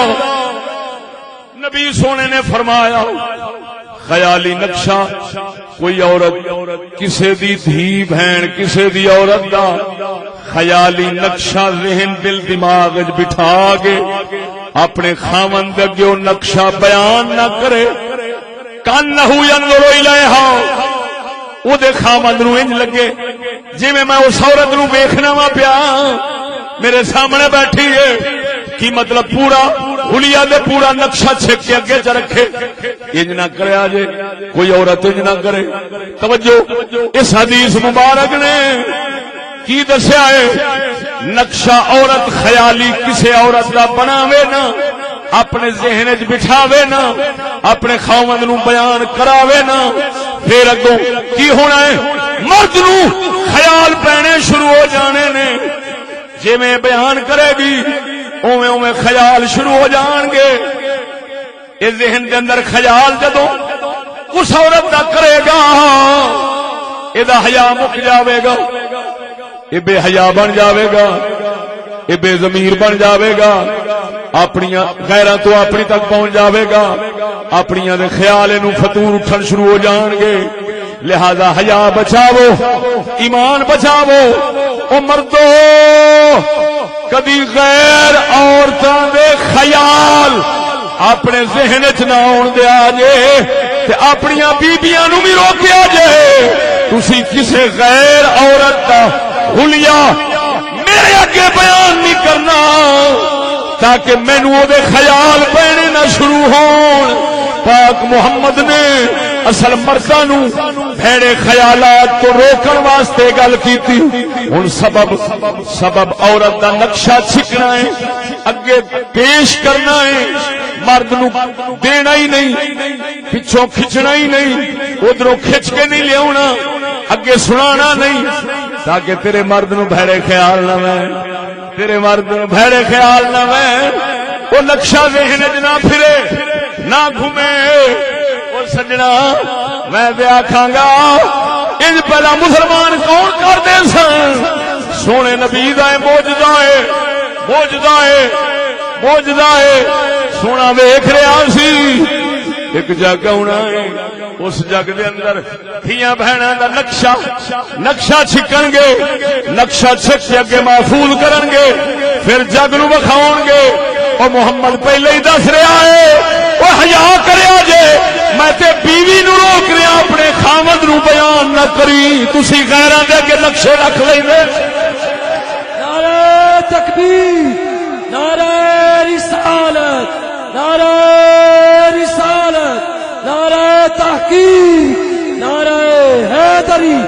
نبی سونے نے فرمایا خیالی نقشہ کوئی عورت کسے دی تھی بہن کسے دی عورت دا خیالی نقشہ ذہن دل دماغ بٹھا کے اپنے خامن دے اگے او نقشہ بیان نہ کرے، کانہ ینظر الیہا، او دے خامن نو انج لگے جی میں اس عورت نو ویکھنا وا پیا میرے سامنے بیٹھی ہے، کی مطلب پورا حلیہ دے پورا نقشہ چھک کے اگے چ رکھے، انج نہ کرے آجے کوئی عورت انج نہ کرے۔ توجہ اس حدیث مبارک نے کی دسیا ہے، نقشہ عورت خیالی کسے عورت دا بناوے نا، اپنے ذہن وچ بٹھاوے نا، اپنے خاوند نو بیان کراوے نا، پھر اگوں کی ہونا ہے، مرد نو خیال پینے شروع ہو جانے نے، جی میں بیان کرے گی اوویں اوویں خیال شروع ہو جان گے۔ اس ذہن دے اندر خیال جدوں اس عورت دا کرے گا اے دا حیا مک جاوے گا، اے بے حیا بن جاوے گا، اے بے ضمیر بن جاوے گا، اپنی غیراں تو اپنی تک پہنچ جاوے گا، اپنی دے خیال نو فطور اٹھن شروع ہو جان گے. لہذا حیا بچاو، ایمان بچاو. او مردو کدی غیر عورتاں دے خیال اپنے ذہن چ نہ آن دیا جے تے اپنیاں بیبییاں نو بھی روکیا جے. تسی کسے غیر عورت دا حلیہ میرے اگے بیان نہیں کرنا تاکہ مینوں او دے خیال پینے نہ شروع ہون. پاک محمد نے اصل مرداں نو بھڑے خیالات تو روکن واسطے گل کیتی. ہن سبب عورت دا نقشہ چھکنا ہے، اگے پیش کرنا ہے. مرد نو دینا ہی نہیں، پچھوں کھچنا ہی نہیں، ادھروں کھچ کے نہیں لیا، اگے سنانا نہیں تاکہ تیرے مرد نو بھڑے خیال نہ میں، تیرے مرد نو بھڑے خیال نہ میں. وہ نقشہ ذہن وچ نہ پھرے نہ گھومے. اور سجنا میں تے آکھاں گا ان پہلا مسلمان کون کرتے سن؟ سونے نبی دا معجزہ ہے، معجزہ ہے، معجزہ ہے. سونا ویکھ رہا سی ایک جگ آنا ہے، اس جگ دے اندر دھیاں بہناں دا نقشہ چھکن گے، نقشہ چھک کے اگے محفوظ کرن گے، پھر جگ نو وکھاؤن گے. اور محمد پہلے ہی دس رہا ہے وہ حیا کریا جے میں تے بیوی نو روک رہا اپنے خاوند نو بیان نہ کری. تسی غیراں دے اگے نقشے رکھ لیندے. نعرہ تکبیر، نعرہ رسالت، نعرہ رسالت، نعرہ تحقیق، نعرہ حیدری،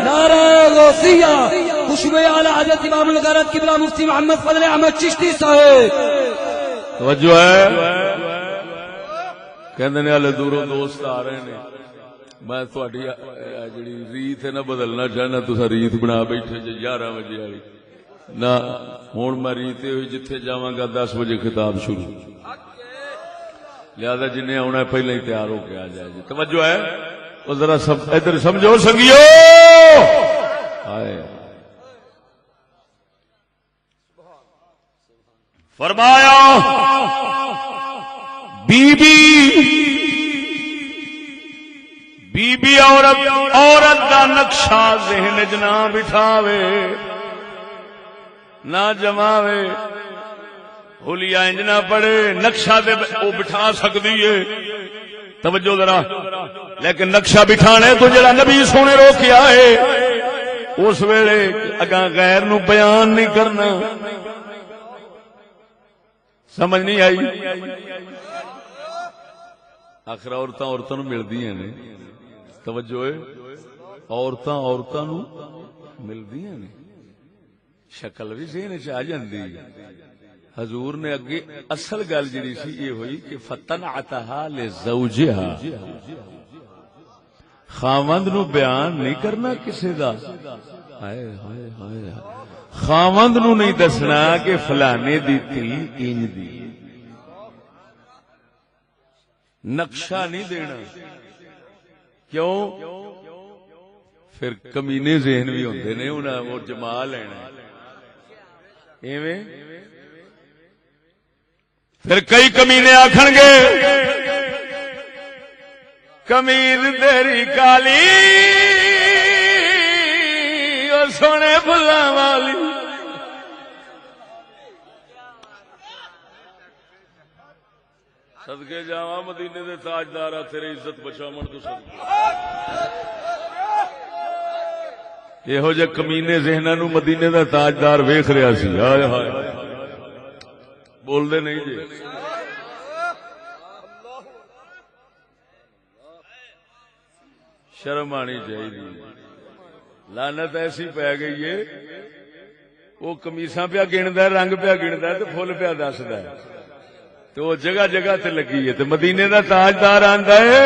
نعرہ غوثیہ. خوشبو اعلی حضرت امام الغیرت قبلہ مفتی محمد فضل احمد چشتی صاحب. توجہ ہے کہندے نے ہلے دوروں دوست آ رہے نے. میں تہاڈی جڑی ریت ہے نہ بدلنا چاہنا، تساں ریت بنا بیٹھے جے 11 بجے والی نہ. ہن میں ریت ہوئی جتھے جاواں گا 10 بجے خطاب شروع، لہذا جنہیں آنا ہے پہلے ہی تیار ہو کے آ جائے جی. توجہ ہے وہ ذرا سب ادھر سمجھو سنگیو. فرمایا بی بی عورت دا نقشہ ذہن چ نہ بٹھاوے نہ جماوے، حلیہ انج نہ پڑے. نقشہ دے او بٹھا سکدی ہے، توجہ ذرا، لیکن نقشہ بٹھانے تو جڑا نبی سونے روکیا ہے اس ویلے اگاں غیر نو بیان نہیں کرنا. سمجھ نہیں آئی؟ آخر عورتاں نو ملدیاں نے، توجہ ہے، عورتاں نو ملدیاں نے، شکل بھی ذہن چ آ جاندی. حضور نے اگے اصل گل جڑی سی یہ ہوئی کہ فتنعتھا لزوجھا، خاوند نو بیان نہیں کرنا کسے دا. ہائے ہائے ہائے، خاوند نو نہیں دسنا کہ فلانے دی تھی انج دی. نقشہ نہیں دینا. کیوں؟ پھر کمینے ذہن بھی ہوندے نے، انہاں وہ جما لینا ایویں. پھر کئی کمینے آکھن گے کمیز تیری کالی اور سونے پھلاں والی. صدقے جاواں مدینے دے تاجدارا تیری عزت بچاون تو صدقے. یہو جے کمینے ذہناں نو مدینے دا تاجدار ویکھ رہا سی. ہائے ہائے بول دے نہیں جی. شرم آنی چاہیے. لعنت ایسی پی گئی ہے وہ کمیساں پیا گندا ہے، رنگ پیا گندا ہے تے فل پیا دسدا ہے، تو وہ جگہ جگہ تے لگی ہے. تے مدینے دا تاجدار آندا ہے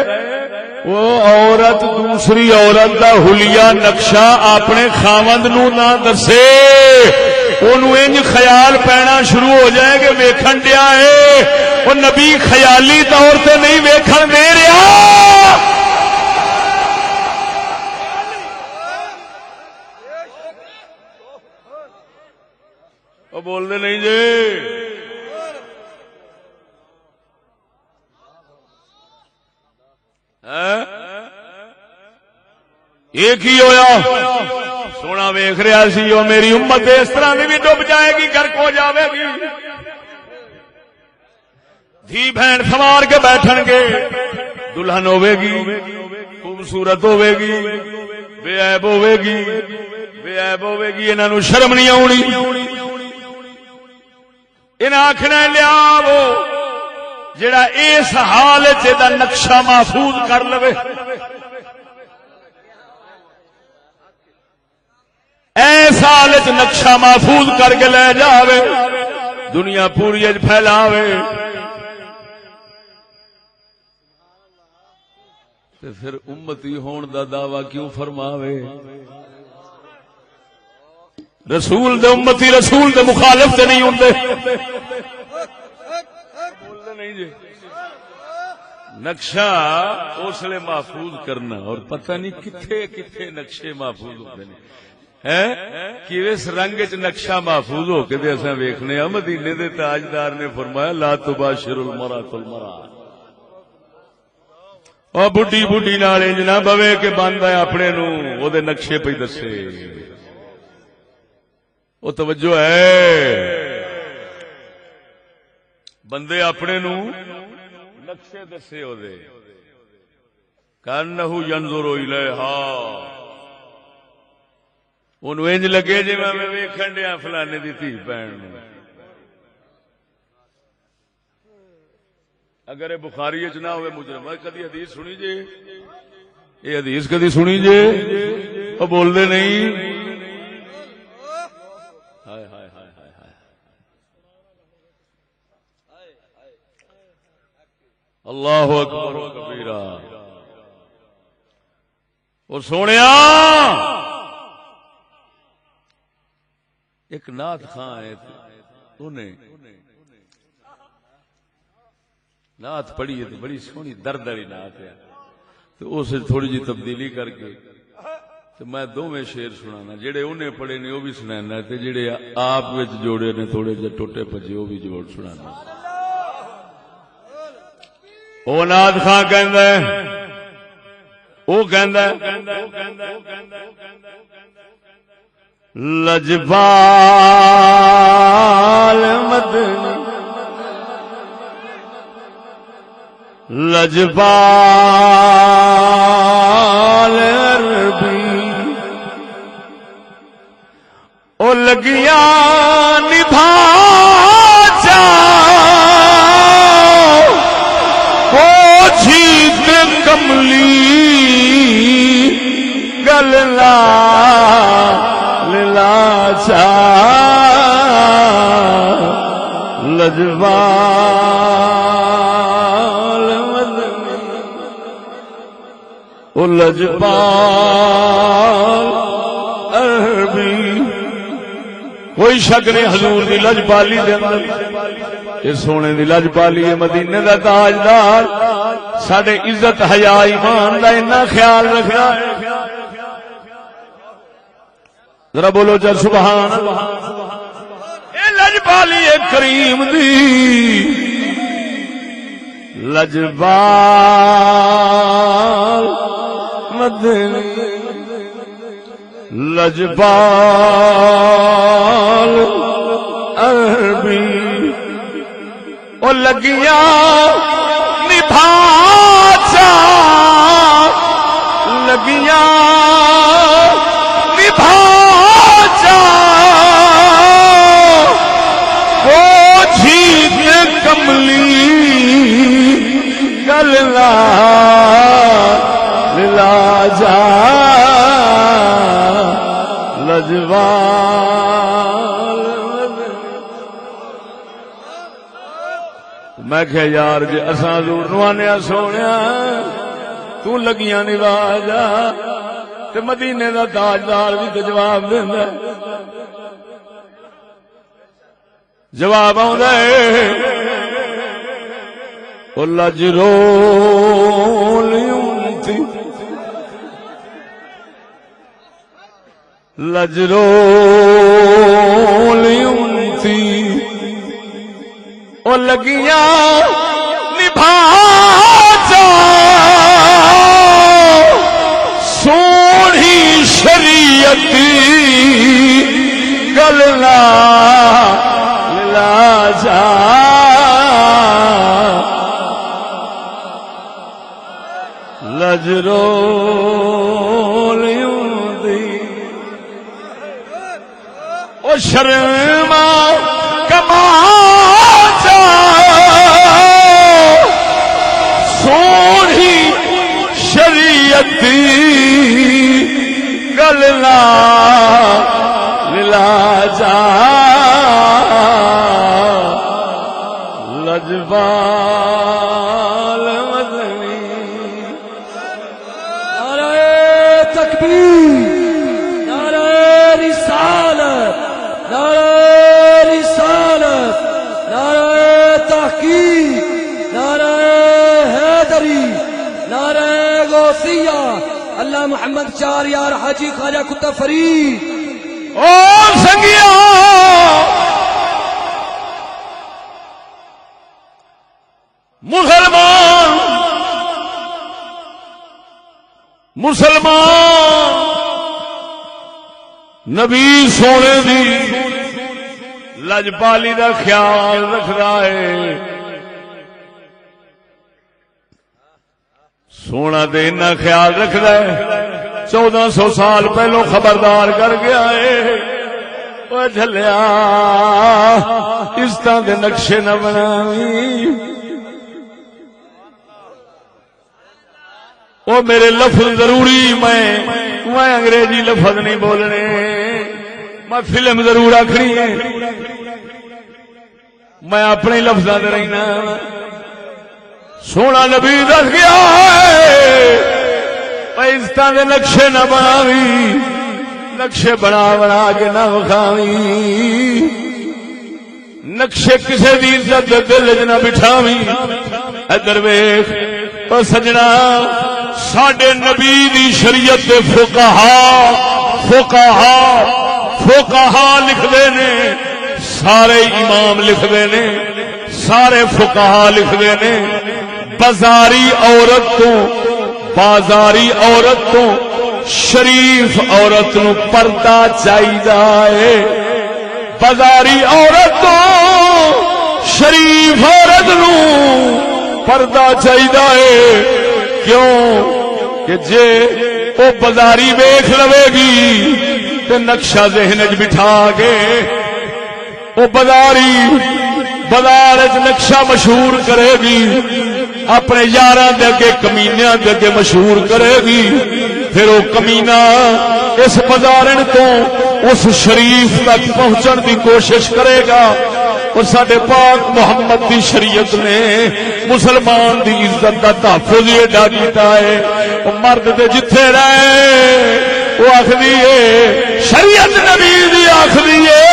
وہ عورت دوسری عورت دا حلیہ نقشہ اپنے خاوند نو نہ دسے. انہوں انج خیال پینا شروع ہو جائے کہ ویکھن دیا ہے، وہ نبی خیالی طور تے نہیں ویکھن دے رہا. وہ بول دے نہیں جی. ایک ہی ہویا سونا ویخ رہا سی وہ میری امت اس طرح بھی ڈب جائے گی گرک ہو جائے گی دھی بہن سوار کے بیٹھن گے دلہن ہوے گی خوبصورت ہوے گی بے عیب ہوے گی بے عیب ہوے گی انہاں نو شرم نہیں آونی انہاں آکھنا لیا وہ جڑا اس حال وچ دا نقشہ محفوظ کر لوے ایس حال وچ نقشہ محفوظ کر کے لے جاوے دنیا پوری وچ پھیلاوے تے پھر امتی ہون دا دعویٰ کیوں فرماوے رسول دے امتی رسول دے مخالف تے نہیں ہوندے بولنے نہیں جی نقشہ اس لیے محفوظ کرنا اور پتہ نہیں کتھے کتھے نقشے محفوظ ہوتے ہیں کہ اس رنگ چ نقشہ محفوظ ہو کے اساں ویکھنے آ مدینے دے تاجدار نے فرمایا لا تباشر المرأة المرأة اور بڈی بڈی نال انج نہ بوے کہ بندا اپنے نو او دے نقشے پہ دسے او توجہ ہے بندے اپنے نو نقشے دسے او دے کانہ ینظر الیہا اونوں انج لگے جے میں ویکھن ڈیا فلانے دی دھی بہن نو اگر یہ بخاری چ نہ ہوئے مجرم کدی حدیث سنی جے یہ حدیث کدی سنی جے وہ بول دے نہیں ہائے ہائے ہائے ہائے ہائے اللہ اکبر و کبیرہ اور سونیا ایک نعت خاں ہے انہیں نعت پڑھی ہے تو بڑی سونی درد والی نعت ہے تو اس تھوڑی جی تبدیلی کر کے تو میں دوویں شعر سنانا جڑے انہیں پڑھے نے وہ بھی سنانا تے جڑے آپ وچ جوڑے نے تھوڑے جے ٹوٹے پجے وہ بھی جوڑ سنانا او نعت خاں کہندا ہے او کہندا ہے لجپال مدنی لجپال عربی او لگیاں نبھا جا او جھیت کملی گللا للا چا لجپال او لجپال عربی کوئی شک نہیں حضور دی لجپالی دے اندر یہ سونے دی لجپالی ہے مدینے دا تاجدار ساڈے عزت حیا ایمان دا اتنا خیال رکھنا ذرا بولو جا سبحان اللہ اے لجپالی ہے کریم دی لجپال مدنی لجپال عربی او لگیاں نبھا جا لگیاں نبھا جا او جھیت کملی گللا للا جا لجپال میں کہ یار جی اساں حضور نو آنیا سونیا تو لگیاں نبھا جا تے مدینے دا تاجدار بھی تے جواب دیندا جواب آوندا ہے او لج رول امتی لج رول امتی او لگیاں نبھا جا گلا لا جا لجرو او شرما کما جا سونی شریعت گل لا جا لجبال مدنی نعرہ تکبیر، نعرہ رسالت، نعرہ رسالت، نعرہ تحقیق، نعرہ حیدری، نعرہ غوثیہ، اللہ محمد چار یار حاجی خواجہ کتب فرید۔ او سنگیا مسلمان نبی سونے دی لجپالی دا خیال رکھدا ہے، سونا دے اتنا خیال رکھدا ہے 1400 سال پہلو خبردار کر گیا ہے، او جھلیا اس طرح دے نقشے نہ بناویں، او میرے لفظ ضروری، میں انگریزی لفظ نہیں بولنے، میں فلم ضرور آخری ہے، میں اپنے لفظاں تے رہنا۔ سونا نبی دس گیا ہے اس طرح دے نقشے نہ بناوی، نقشے بنا بنا کے نہ وکھاوی، نقشے کسے دی عزت دے دل وچ نہ بٹھاوی۔ ادھر ویکھ او سجنا، ساڈے نبی دی شریعت دے فقہا لکھدے نے، سارے امام لکھدے نے، سارے فقہا لکھدے نے، بازاری عورت تو شریف عورت نو پردہ چاہیے، بازاری عورت تو شریف عورت نو پردہ چاہیے، کیوں کہ جے او بازاری ویکھ لوے گی تے نقشہ ذہن وچ بٹھا کے او بازاری بازار وچ نقشہ مشہور کرے گی، اپنے یاراں دے اگے کمینیاں دے اگے مشہور کرے گی، پھر وہ کمینہ اس بازارن تو اس شریف تک پہنچن دی کوشش کرے گا۔ اور ساڈے پاک محمد دی شریعت نے مسلمان دی عزت دا تحفظ ایڈا کیتا ہے، وہ مرد دے جتھے رہے وہ آخری ہے، شریعت نبی دی آخری ہے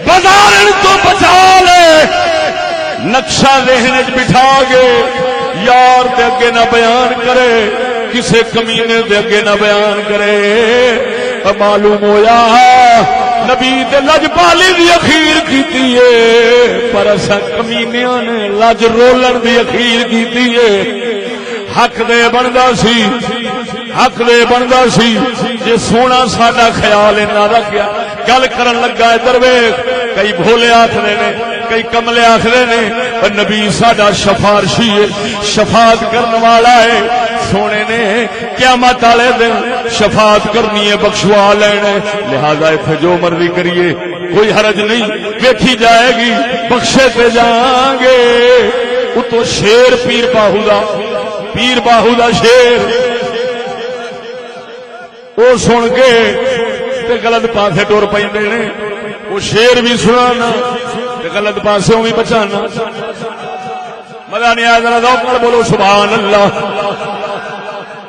بازارن تو بچا لے، نقشہ ذہن وچ بٹھا کے یار دے اگے نہ بیان کرے، کسے کمینے دے اگے نہ بیان کرے۔ معلوم ہویا نبی تے لجپالی دی اخیر کیتی ہے، پر اساں کمینیاں نے لج رولن دی اخیر کیتی ہے۔ حق دے بندا سی جے سونا ساڈا خیال نہ رکھیا، گل کرن لگا ادھر ویکھ، کئی بھولے آکھدے نے، کئی کملے آخرے نے، اور نبی ساڈا شفارشی ہے، شفاعت کرنے والا ہے، سونے نے قیامت والے دن شفاعت کرنی ہے، بخشوا لینا، لہذا اتنے جو مرضی کریے کوئی حرج نہیں، ویکھی جائے گی، بخشے تے جائیں گے۔ اتو شیر پیر باہو دا شیر وہ سن کے تے غلط پاسے ٹر پیندے نے، وہ شیر بھی سنانا غلط پاسوں بھی بچانا۔ مزہ نہیں آیا، ذرا ذوق نال بولو سبحان اللہ۔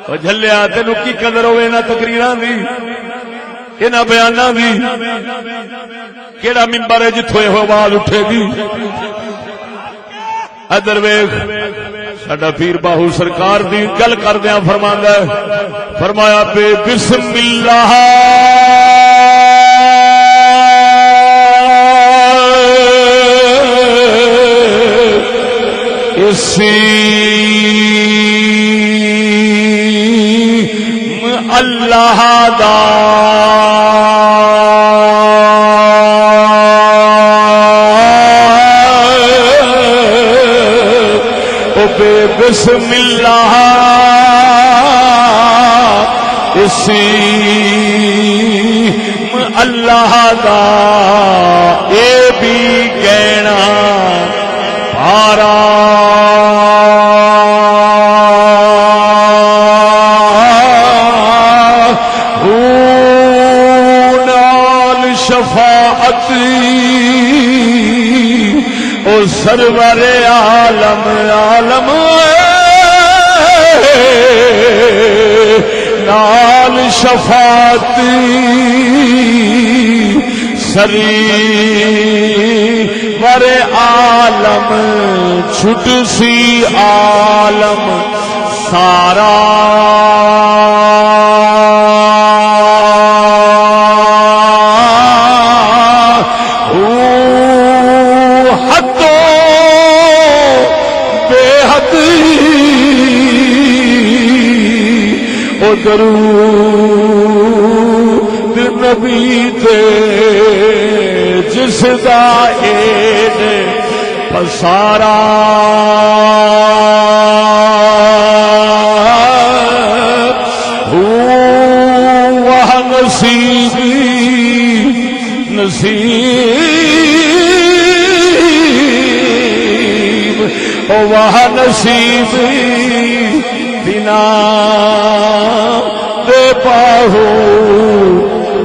او جھلیا تینوں کی قدر ہوے نہ تقریراں دی، انہاں بیاناں دی، کیڑا منبر ہے جتھوں یہ آواز اٹھے گی۔ ادھر ویکھ ساڈا پیر باہو سرکار دی گل کردیاں فرماندا ہے، فرمایا بے بسم اللہ اللہ دا بسم اللہ اسم اللہ دا اے بھی کہنا پارا نال شفاعت او سرور عالم عالم نال شفاعت سرور عالم چھٹ سی عالم سارا درود نبی تے جس دا عید پسارا وہ نصیبی نصیب وہ نصیبی بنا دے پاہو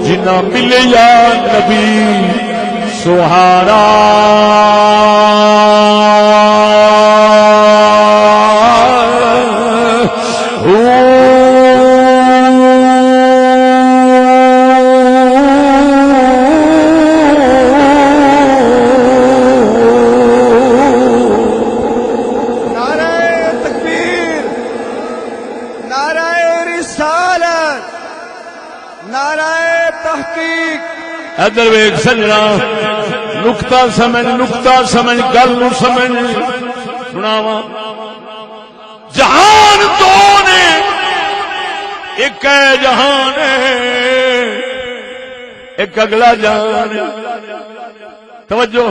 جنا ملیا نبی سہارا ادھر ویک سجنا نکتا سمجھ گل نو سمجھ سناواں جہان تو نے ایک ہے جہان ایک اگلا جہان توجہ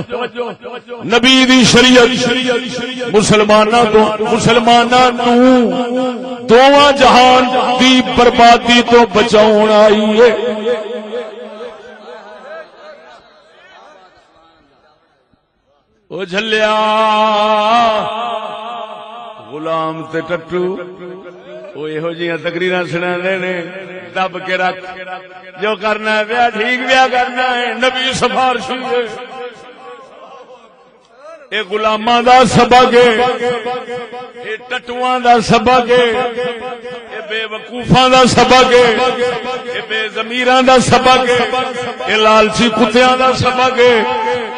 نبی دی شریعت مسلماناں نو دوواں جہان دی بربادی تو بچاؤن آئی ہے او جھلیا غلام تے ٹٹو او یہو جیاں تقریراں سناندے نے دب کے رکھ جو کرنا ہے پیا ٹھیک پیا کرنا ہے نبی سفارش ہے اے غلاماں دا سبق ہے اے ٹٹواں دا سبق ہے اے بے وقوفاں دا سبق ہے اے بے ضمیراں دا سبق ہے اے لالچی کتیاں دا سبق ہے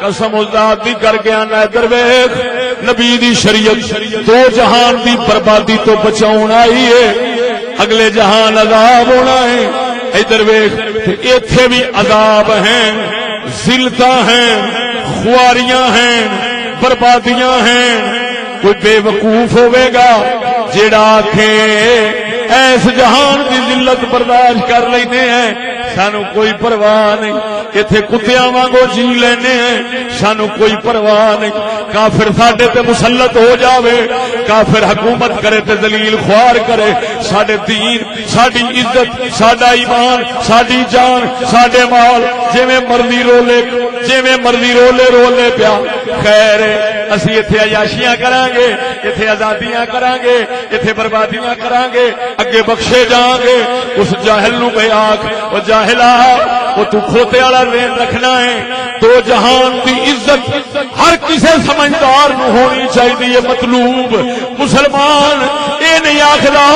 قسم ذات دی کر کے آنا ادھر ویکھ نبی دی شریعت دو جہان دی بربادی تو بچاؤن آئی ہے اگلے جہان عذاب ہونا ہے ادھر ویکھ ایتھے بھی عذاب ہیں ذلتاں ہیں خواریاں ہیں بربادیاں ہیں کوئی بے وقوف ہوئے گا جیڑا آکھے ایس جہان دی ذلت برداشت کر لینے ہیں سانو کوئی پرواہ نہیں ایتھے کتیاں وانگو جی لینے ہیں سانو کوئی پرواہ نہیں کافر ساڈے تے مسلط ہو جاوے کافر حکومت کرے تے ذلیل خوار کرے ساڈے دین ساڈی عزت ساڈا ایمان ساڈی جان ساڈے مال جویں مرضی رولے پیا خیر اسی ایتھے عیاشیاں کران گے ایتھے آزادیاں کران گے ایتھے بربادیاں کران گے اگے بخشے جاؤں گے اس جاہل نو بے آکھ او جاہلا او تو کھوتے والا ذہن رکھنا ہے دو جہان دی عزت ہر کسے سمجھدار نو ہونی چاہیے مطلوب مسلمان اے نہیں آکھدا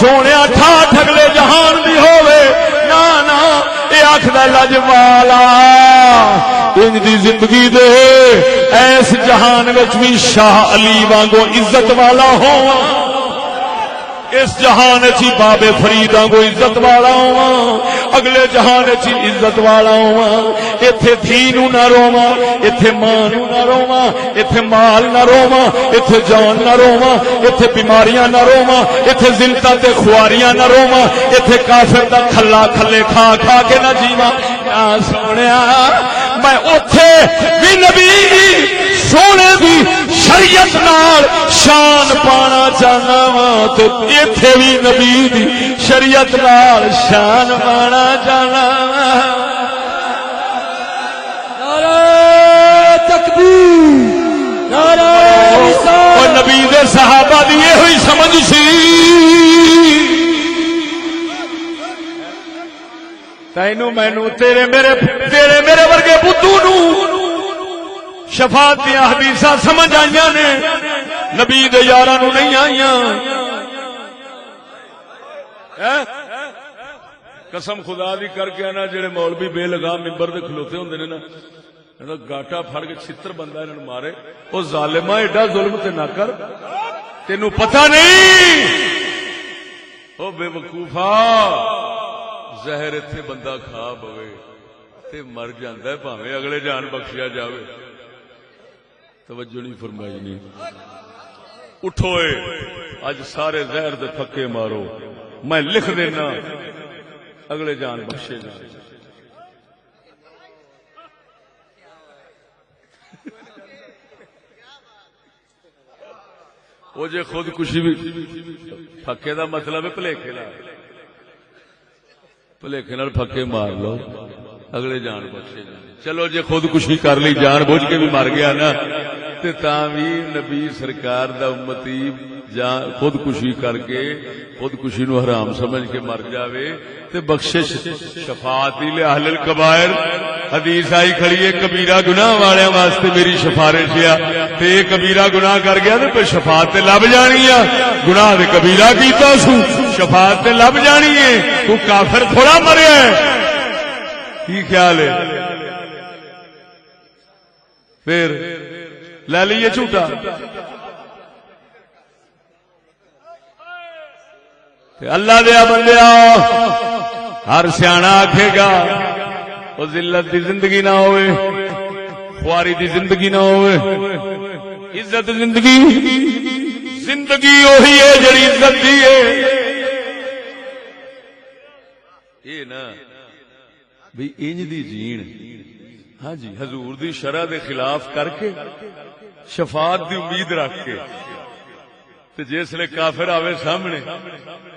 سونیا ٹھاٹھ اگلے جہان دی ہووے نا نا اے آکھدا لاجوالا انج دی زندگی دے ایس جہان وچ بھی شاہ علی وانگو عزت والا ہواں اس جہان چی بابے فریداں کو عزت والا ہواں اگلے جہان چی عزت والا ہواں ایتھے دھی نو نہ روواں ایتھے ماں نو نہ روواں ایتھے مال نہ روواں ایتھے جان نہ روواں ایتھے بیماریاں نہ روواں ایتھے ذلتاں تے خواریاں نہ روواں ایتھے کافر دا کھلا کھلے کھا کھا کے نہ جیواں سونیا میں اوتھے بھی نبی سونے دی شریعت نال شان پانا چاہنا وا تے ایتھے بھی نبی دی شریعت نال شان پانا چاہنا وا. نعرہ تکبیر، نعرہ رسالت. اور نبی دے صحابہ دی یہ ہوئی سمجھ سی تینو مینو تیرے میرے ورگے بدھو نو شفاعت دیا حدیثاں سمجھ آئیاں نے، نبی دے یاراں نو نہیں آئیاں. قسم خدا دی کر کے نا جڑے مولوی بے لگام ممبر دے کھلوتے ہوندے نے نا گاٹا پھڑ کے چھتر بندہ انہاں نوں مارے. او ظالما ایڈا ظلم تے نہ کر، تینوں پتہ نہیں او بے وقوفا زہر اتنے بندہ کھا پوے تے مر جاندا ہے بھاویں اگلے جان بخشیا جاوے. توجہ نہیں فرمائی نہیں. اٹھو اج سارے زہر دے پھکے مارو، میں لکھ دینا اگلے جان بخشے جان. وہ جے خودکشی بھی پھکے دا مطلب ہے بھلیکے نال، بھلیکے نال پھکے مار لو اگلے جان بخشے جان. چلو جے خودکشی کر لی جان بوجھ کے بھی مر گیا نا تے تاں وی نبی سرکار دا امتی جان خودکشی کر کے خودکشی نو حرام سمجھ کے مر جاوے تے بخشش شفاعت لأہل الکبائر. حدیث آئی کھڑی ہے کبیرہ گناہ والے واسطے میری سفارش ہے تے کبیرہ گناہ کر گیا تے پھر شفاعت تے لب جانی ہے. گناہ تے کبیرہ کیتا سو شفاعت تے لب جانی ہے. تو کافر تھوڑا مریا ہے. کی خیال ہے؟ پھر لے لیے جھوٹا. اللہ دیا بندیا ہر سیاح آکھے گا وہ ذلت دی زندگی نہ ہوئے، خواری دی زندگی نہ ہوئے. عزت زندگی وہی ہے جڑی عزت دی ہے. یہ نا بھی انج دی جین ہاں جی حضور دی شرع دے خلاف کر کے شفاعت دی امید رکھ کے تے جس لے کافر آوے سامنے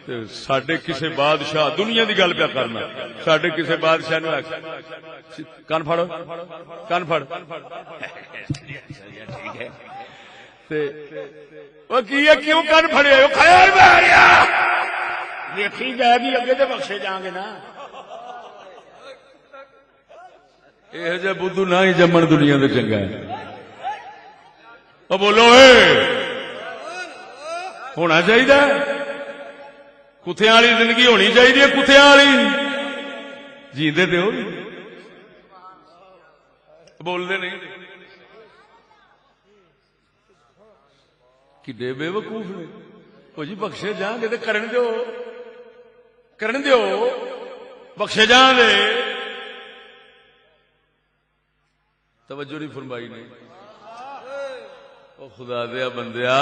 تے ساڈے کسے بادشاہ دنیا دی گل پیا کرنا ساڈے کسے بادشاہ نو کان پھڑو کان پھڑ ٹھیک ہے تے او کی ہے کیوں کان پھڑے ہو خیر میں آیا دیکھی گئے بھی اگے تے بخشے جاؤں گے نا. یہ جہ بدھو نہ ہی جمن دنیا دے چنگا ہے. او بولو اے ہونا چاہیے کتھیاں والی زندگی ہونی چاہیے. کتھیاں والی جیندے تے ہو بولدے نہیں کڈے بے وقوف نے. او جی بخشے جان گے تے کرن دیو بخشے جان دے. توجہ نہیں فرمائی نہیں. او خدا دیا بندیا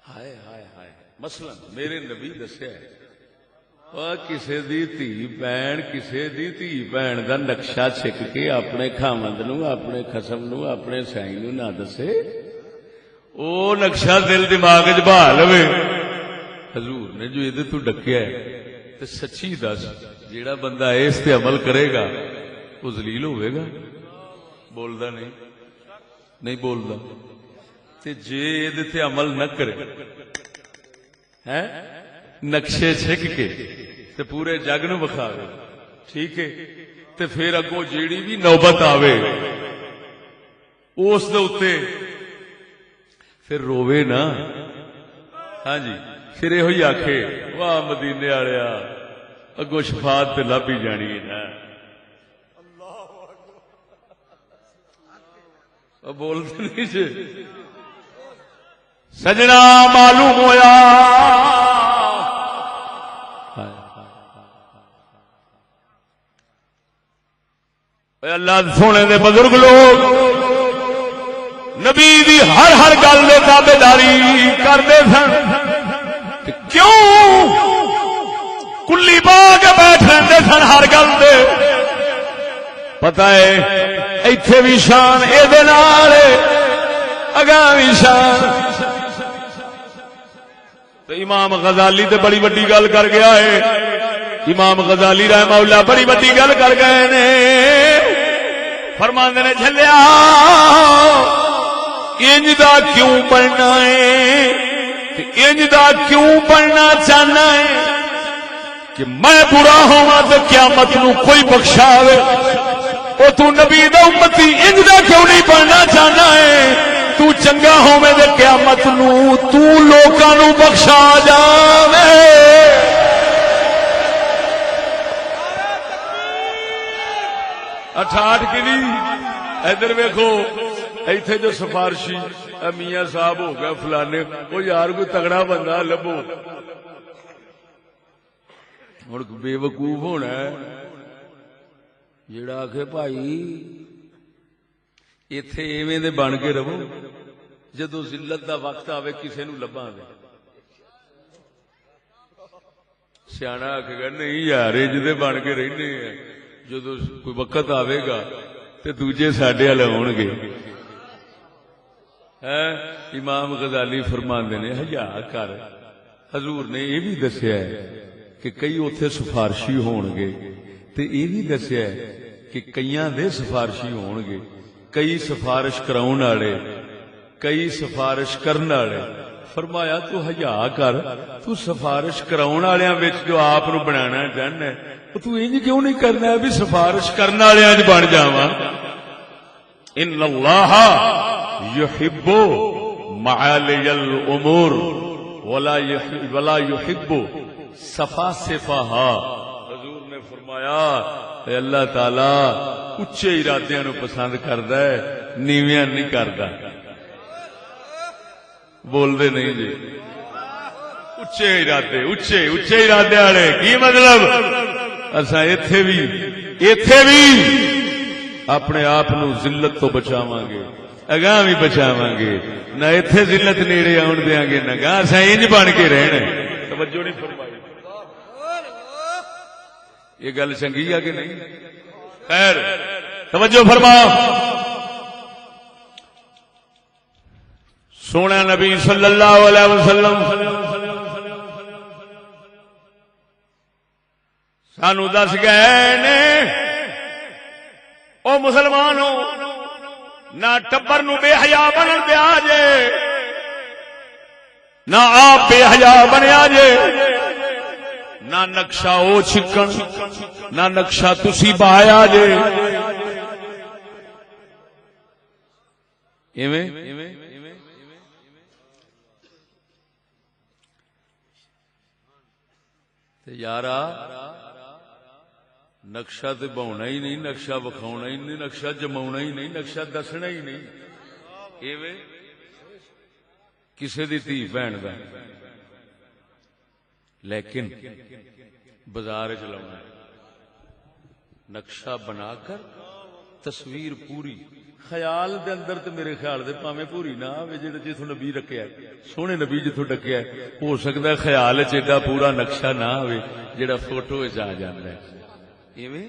ہائے ہائے ہائے مثلا میرے نبی دسیا کسے دی دھی بہن دا نقشہ چھک کے اپنے خاوند نو اپنے خصم نو اپنے سائی نو نہ دسے او نقشہ دل دماغ وچ بہا لوے. حضور نے جو یہ تو ڈکیا ہے تے سچی دس جیڑا بندہ اس تے عمل کرے گا وہ ذلیل ہوئے گا. بولدا نہیں بولدا. تے جے یہ تے عمل نہ کرے ہیں نقشے چھک کے تے پورے جگ نو بخاوے ٹھیک ہے تے پھر اگوں جیڑی بھی نوبت آوے اس دے اوتے پھر روے نا. ہاں جی پھر یہ ہوئی آکھے واہ مدینے والیا اگوں شفاعت تے لب ہی جانی ہے نا. بولتے نہیں جی سجنا معلوم ہویا اللہ سونے دے بزرگ لوگ نبی دی ہر گل دے تابعداری کرتے سن. کیوں کلی پا کے بیٹھ رہتے سن ہر گل دے. پتہ ہے ایتھے بھی شان اے دے نال اگامی شان. تو امام غزالی تے بڑی وڈی گل کر گیا ہے. امام غزالی رحمہ اللہ بڑی وڈی گل کر گئے نے. فرماندے نے جھلیا انج دا کیوں بننا ہے، انج دا کیوں بننا چاہنا ہے کہ میں برا ہوا تو قیامت نو کوئی بخشاوے. او تو نبی دا امتی انج دا کیوں نہیں بننا چاہنا ہے تو چنگا ہوے تے قیامت نو تو لوکاں نو بخشا جاوے. اٹھاٹ کی ادھر ویکھو ایتھے جو سفارشی میاں صاحب ہو گئے فلانے وہ یار کوئی تگڑا بندہ لبو. ہن بے وقوف ہونا ہے جڑا آکھے بھائی ایتھے ایویں دے بن کے رہو جدو ذلت دا وقت آوے کسے نو لباں دے. سیاںا آکھے گا نہیں یار انج دے بن کے رہنے ہیں جدو کوئی وقت آوے گا تے دوجے ساڈے والے ہون گے. امام غزالی فرماندے نے حیا کر. حضور نے یہ بھی دسیا ہے کہ کئی اوتھے سفارشی ہون گے تے یہ بھی دسیا ہے کہ کئیاں دے سفارشی ہون گے، کئی سفارش کراؤن والے کئی سفارش کرن والے. فرمایا تو حیا کر، تو سفارش کراؤن والےاں وچ جو آپ نو بنانا چاہنا ہے تو انج کیوں نہیں کرنا بھی سفارش کرن والےاں وچ بن جاواں. ان اللہ یحب معالی الامور ولا یحب سفاسفہا. حضور نے فرمایا اے اللہ تعالی اچھے ارادیاں نو پسند کردا ہے، نیویاں نہیں کردا. بول دے نہیں جی. اچھے ارادے والے کی مطلب اساں ایتھے بھی اپنے آپ نو ذلت تو بچاواں گے، اگاں بھی بچاواں گے، نہ ایتھے ذلت نیڑے آن دیاں گے نہ گاں. اساں انج بن کے رہنا. توجہ نہیں فرمائی. یہ گل چنگی ہے کہ نہیں؟ خیر توجہ فرما. سونا نبی صلی اللہ علیہ وسلم سانو دس گئے نے او مسلمانوں نہ ٹبر نو بے حیا بنن دیا جے نہ آپ بے حیا بنیا جے، نہ نقشہ او چھکن نہ نقشہ تسی بایا جے. ایویں یارا نقشہ تے بہنا ہی نہیں، نقشہ وکھاؤنا ہی نہیں، نقشہ جماؤنا ہی نہیں، نقشہ دسنا ہی نہیں. ایویں کسے دی دھی بہن دا لیکن بازار چ لاؤنا نقشہ بنا کر تصویر پوری خیال دے اندر تے میرے خیال دے پاویں پوری نہ آوے جڑا جتھوں نبی رکھیا سونے نبی جتھوں ڈکیا ہو سکتا ہے خیال چ ایڈا پورا نقشہ نہ ہوئے جڑا فوٹو وچ آ جاندا ہے. ایویں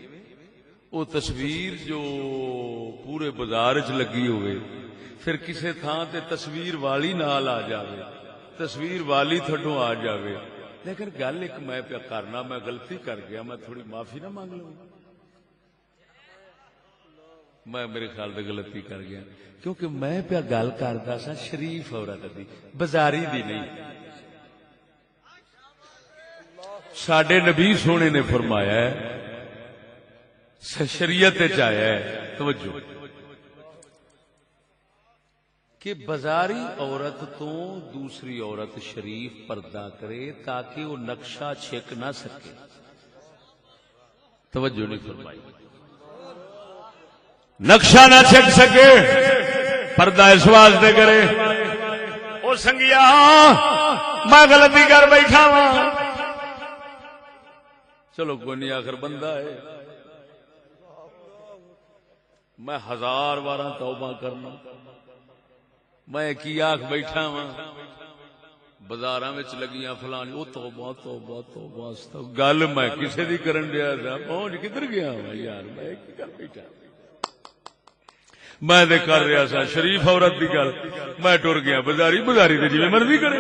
او تصویر جو پورے بازار چ لگی ہوئے پھر کسے تھان تے تصویر والی نال آ جاوے، تصویر والی تھڈوں آ جاوے. لیکن گل ایک میں پیا کرنا، میں غلطی کر گیا، میں تھوڑی معافی نہ مانگ لوں. میں میرے خیال سے غلطی کر گیا کیونکہ میں پیا گل کرتا سا شریف عورت دی، بازاری دی نہیں. ساڈے نبی سونے نے فرمایا ہے شریعت وچ آیا ہے توجہ کہ بازاری عورت تو دوسری عورت شریف پردہ کرے تاکہ وہ نقشہ چھک نہ سکے. توجہ نہیں فرمائی. نقشہ نہ چھک سکے پردہ اس واسطے کرے. او سنگیا میں غلطی کر بیٹھا ہوں، چلو کوئی نہیں آخر بندہ ہے، میں 1000 بار توبہ کرنا. میں کی آخ بیٹھا وا بازاراں وچ لگیاں فلانی او توبہ توبہ توبہ. گل میں کسے دی کرن دیا تھا، پہنچ کدھر گیا وا یار، میں کی کر بیٹھا. میں دے کر رہا سا شریف عورت دی گل، میں ٹر گیا بازاری، بازاری تے جویں مرضی کرے.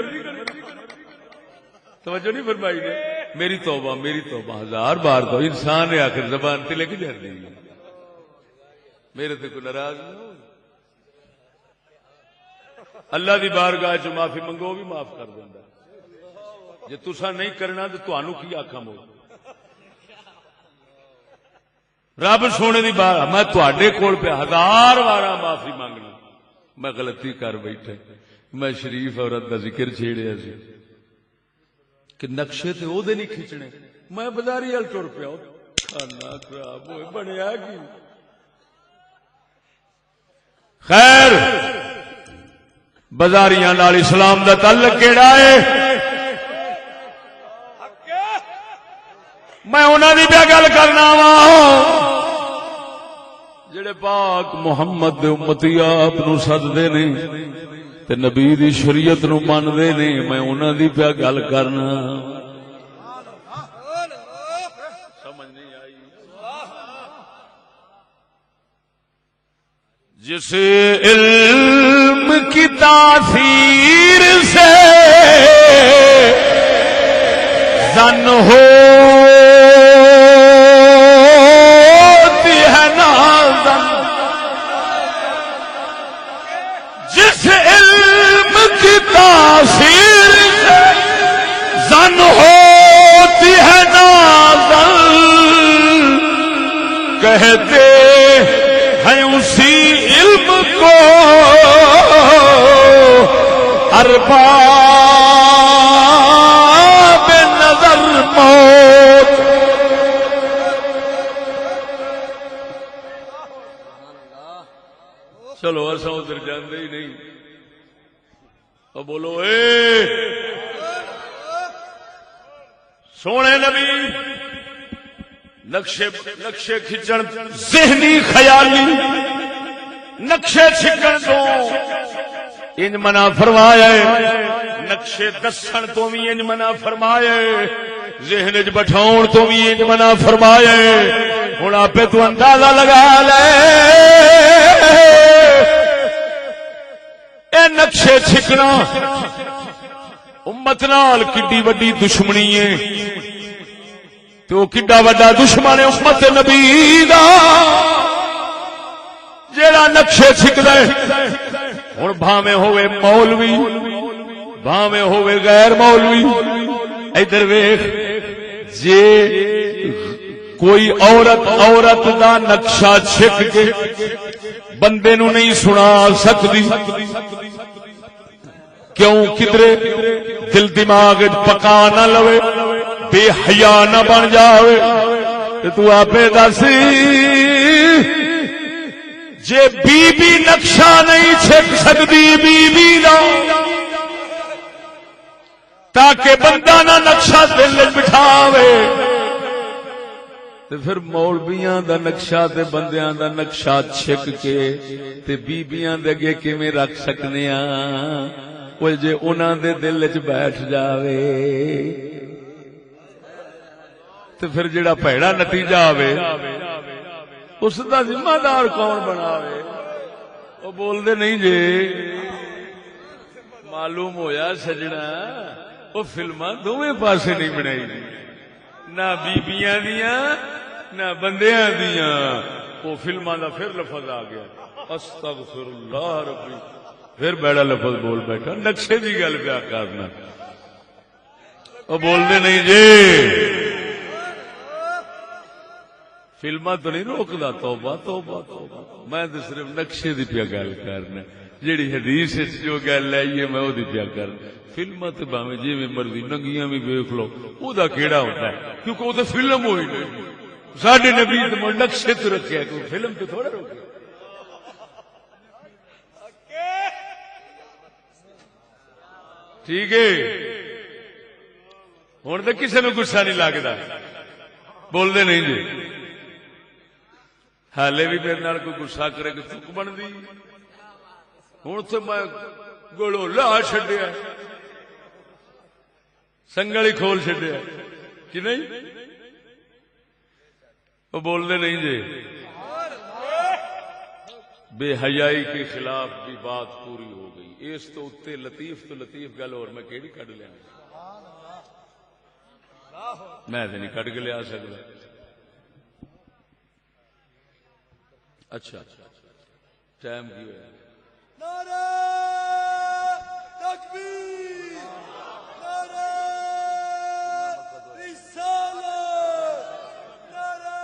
توجہ نہیں فرمائی نے. میری توبہ، میری توبہ، ہزار بار تو انسان نے آخر زبان تے لگ جاتی، میرے تے کوئی ناراض نہ ہو. اللہ دی بارگاہ چ معافی منگو، بھی معاف کر دیندا. جے تساں نہیں کرنا تو تانوں کی آکھاں مو. رب سونے دی بار میں تواڈے کول پہ ہزار وارا معافی مانگنا، میں غلطی کر بیٹھا. میں شریف عورت دا ذکر چھیڑیا سی کہ نقشے تے او دے نہیں کھچنے، میں بازاری ال ٹر پیا. کھانا خراب ہوئے بنیا کی. خیر بازاریاں نال اسلام دا تعلق کیڑا ہے؟ میں انہاں دی پیا گل کرنا وا جڑے پاک محمد دے امتی آپ نو سددے نے تے نبی دی شریعت نو مندے نے. میں انہاں دی پیا گل کرنا. سمجھ نہیں آئی؟ جس علم کی تاثیر سے زن ہوتی ہے نازن، جس علم کی تاثیر سے زن ہوتی ہے نازن، کہتے ہیں اسی علم کو ارباب نظر موت. چلو ایسا ادھر جاندے ہی نہیں. تو بولو اے سونے نبی نقشے کھچن ذہنی خیالی نقشے چھکن تو انج منع فرمایا، نقشے دسن تو بھی انج منع فرمایا، ذہن وچ بٹھاؤن تو بھی انج منع فرمایا. ہن آپے تو اندازہ لگا لے اے نقشے چھکنا امت نال کڈی وڈی دشمنی ہے. تو کڈا وڈا دشمن ہے امت نبی دا جیڑا نقشے چھکدا ہے. ہن بھاویں ہوئے مولوی بھاویں ہوئے غیر مولوی، ادھر ویکھ جے کوئی عورت دا نقشہ چھک کے بندے نو نہیں سنا سکتی، کیوں؟ کدرے دل دماغ پکا نہ لوے، بے حیا نہ بن جاوے. تو آپے دس جے بی بی نقشہ نہیں چھک سکتی بی بی دا، تاکہ بندہ نہ نقشہ دل بٹھاوے، تے پھر مولویاں دا نقشہ تے بندیاں دا نقشہ چھک کے تے بیبیاں دے اگے کیویں رکھ سکنے ہاں؟ او جے انہاں دے دل وچ بیٹھ جاوے تے پھر جڑا بھڑا نتیجہ آوے اس دا ذمہ دار کون بناوے؟ او بول دے نہیں جے. معلوم ہویا سجنا او فلماں دوویں پاسے نہیں بنائی، نہ بیبیاں دیاں نہ بندیاں دیاں. وہ فلماں دا پھر لفظ آ گیا استغفر اللہ ربی، پھر بیڑا لفظ بول بیٹھا. نقشے دی گل پیا کرنا، او بول دے نہیں جی. فلماں تو نہیں روکدا، توبہ توبہ توبہ. میں تو صرف نقشے دی پیا گل کرنا، جیڑی حدیث جو گل آئی ہے میں وہ پیا کرنا. فلماں تے باویں جویں مرضی ننگیاں بھی ویکھ لو، او دا کیڑا ہوندا ہے؟ کیونکہ وہ تو فلم ہوئی نہیں. ساڈے نبی تے نقشے تے رکھیا، کوئی فلم تے تھوڑا روکیا. ٹھیک ہے ہن تے کسے نوں غصہ نہیں لگدا. بول دے نہیں جی. حالے بھی میرے نال کوئی غصہ کرے کہ چک بندی. ہوں تو میں گولو لا چڈیا، سنگل ہی کھول چڈیا کہ نہیں؟ وہ بول دے نہیں جی. بے حیائی کے خلاف بھی بات پوری ہو گئی. اس تو اتنے لطیف گل اور میں کیڑی کڈ لیا؟ میں تو نہیں کڈ کے لیا سکتا. اچھا ٹائم کی ہوا؟ نعرہ تکبیر، نعرہ رسالت، نعرہ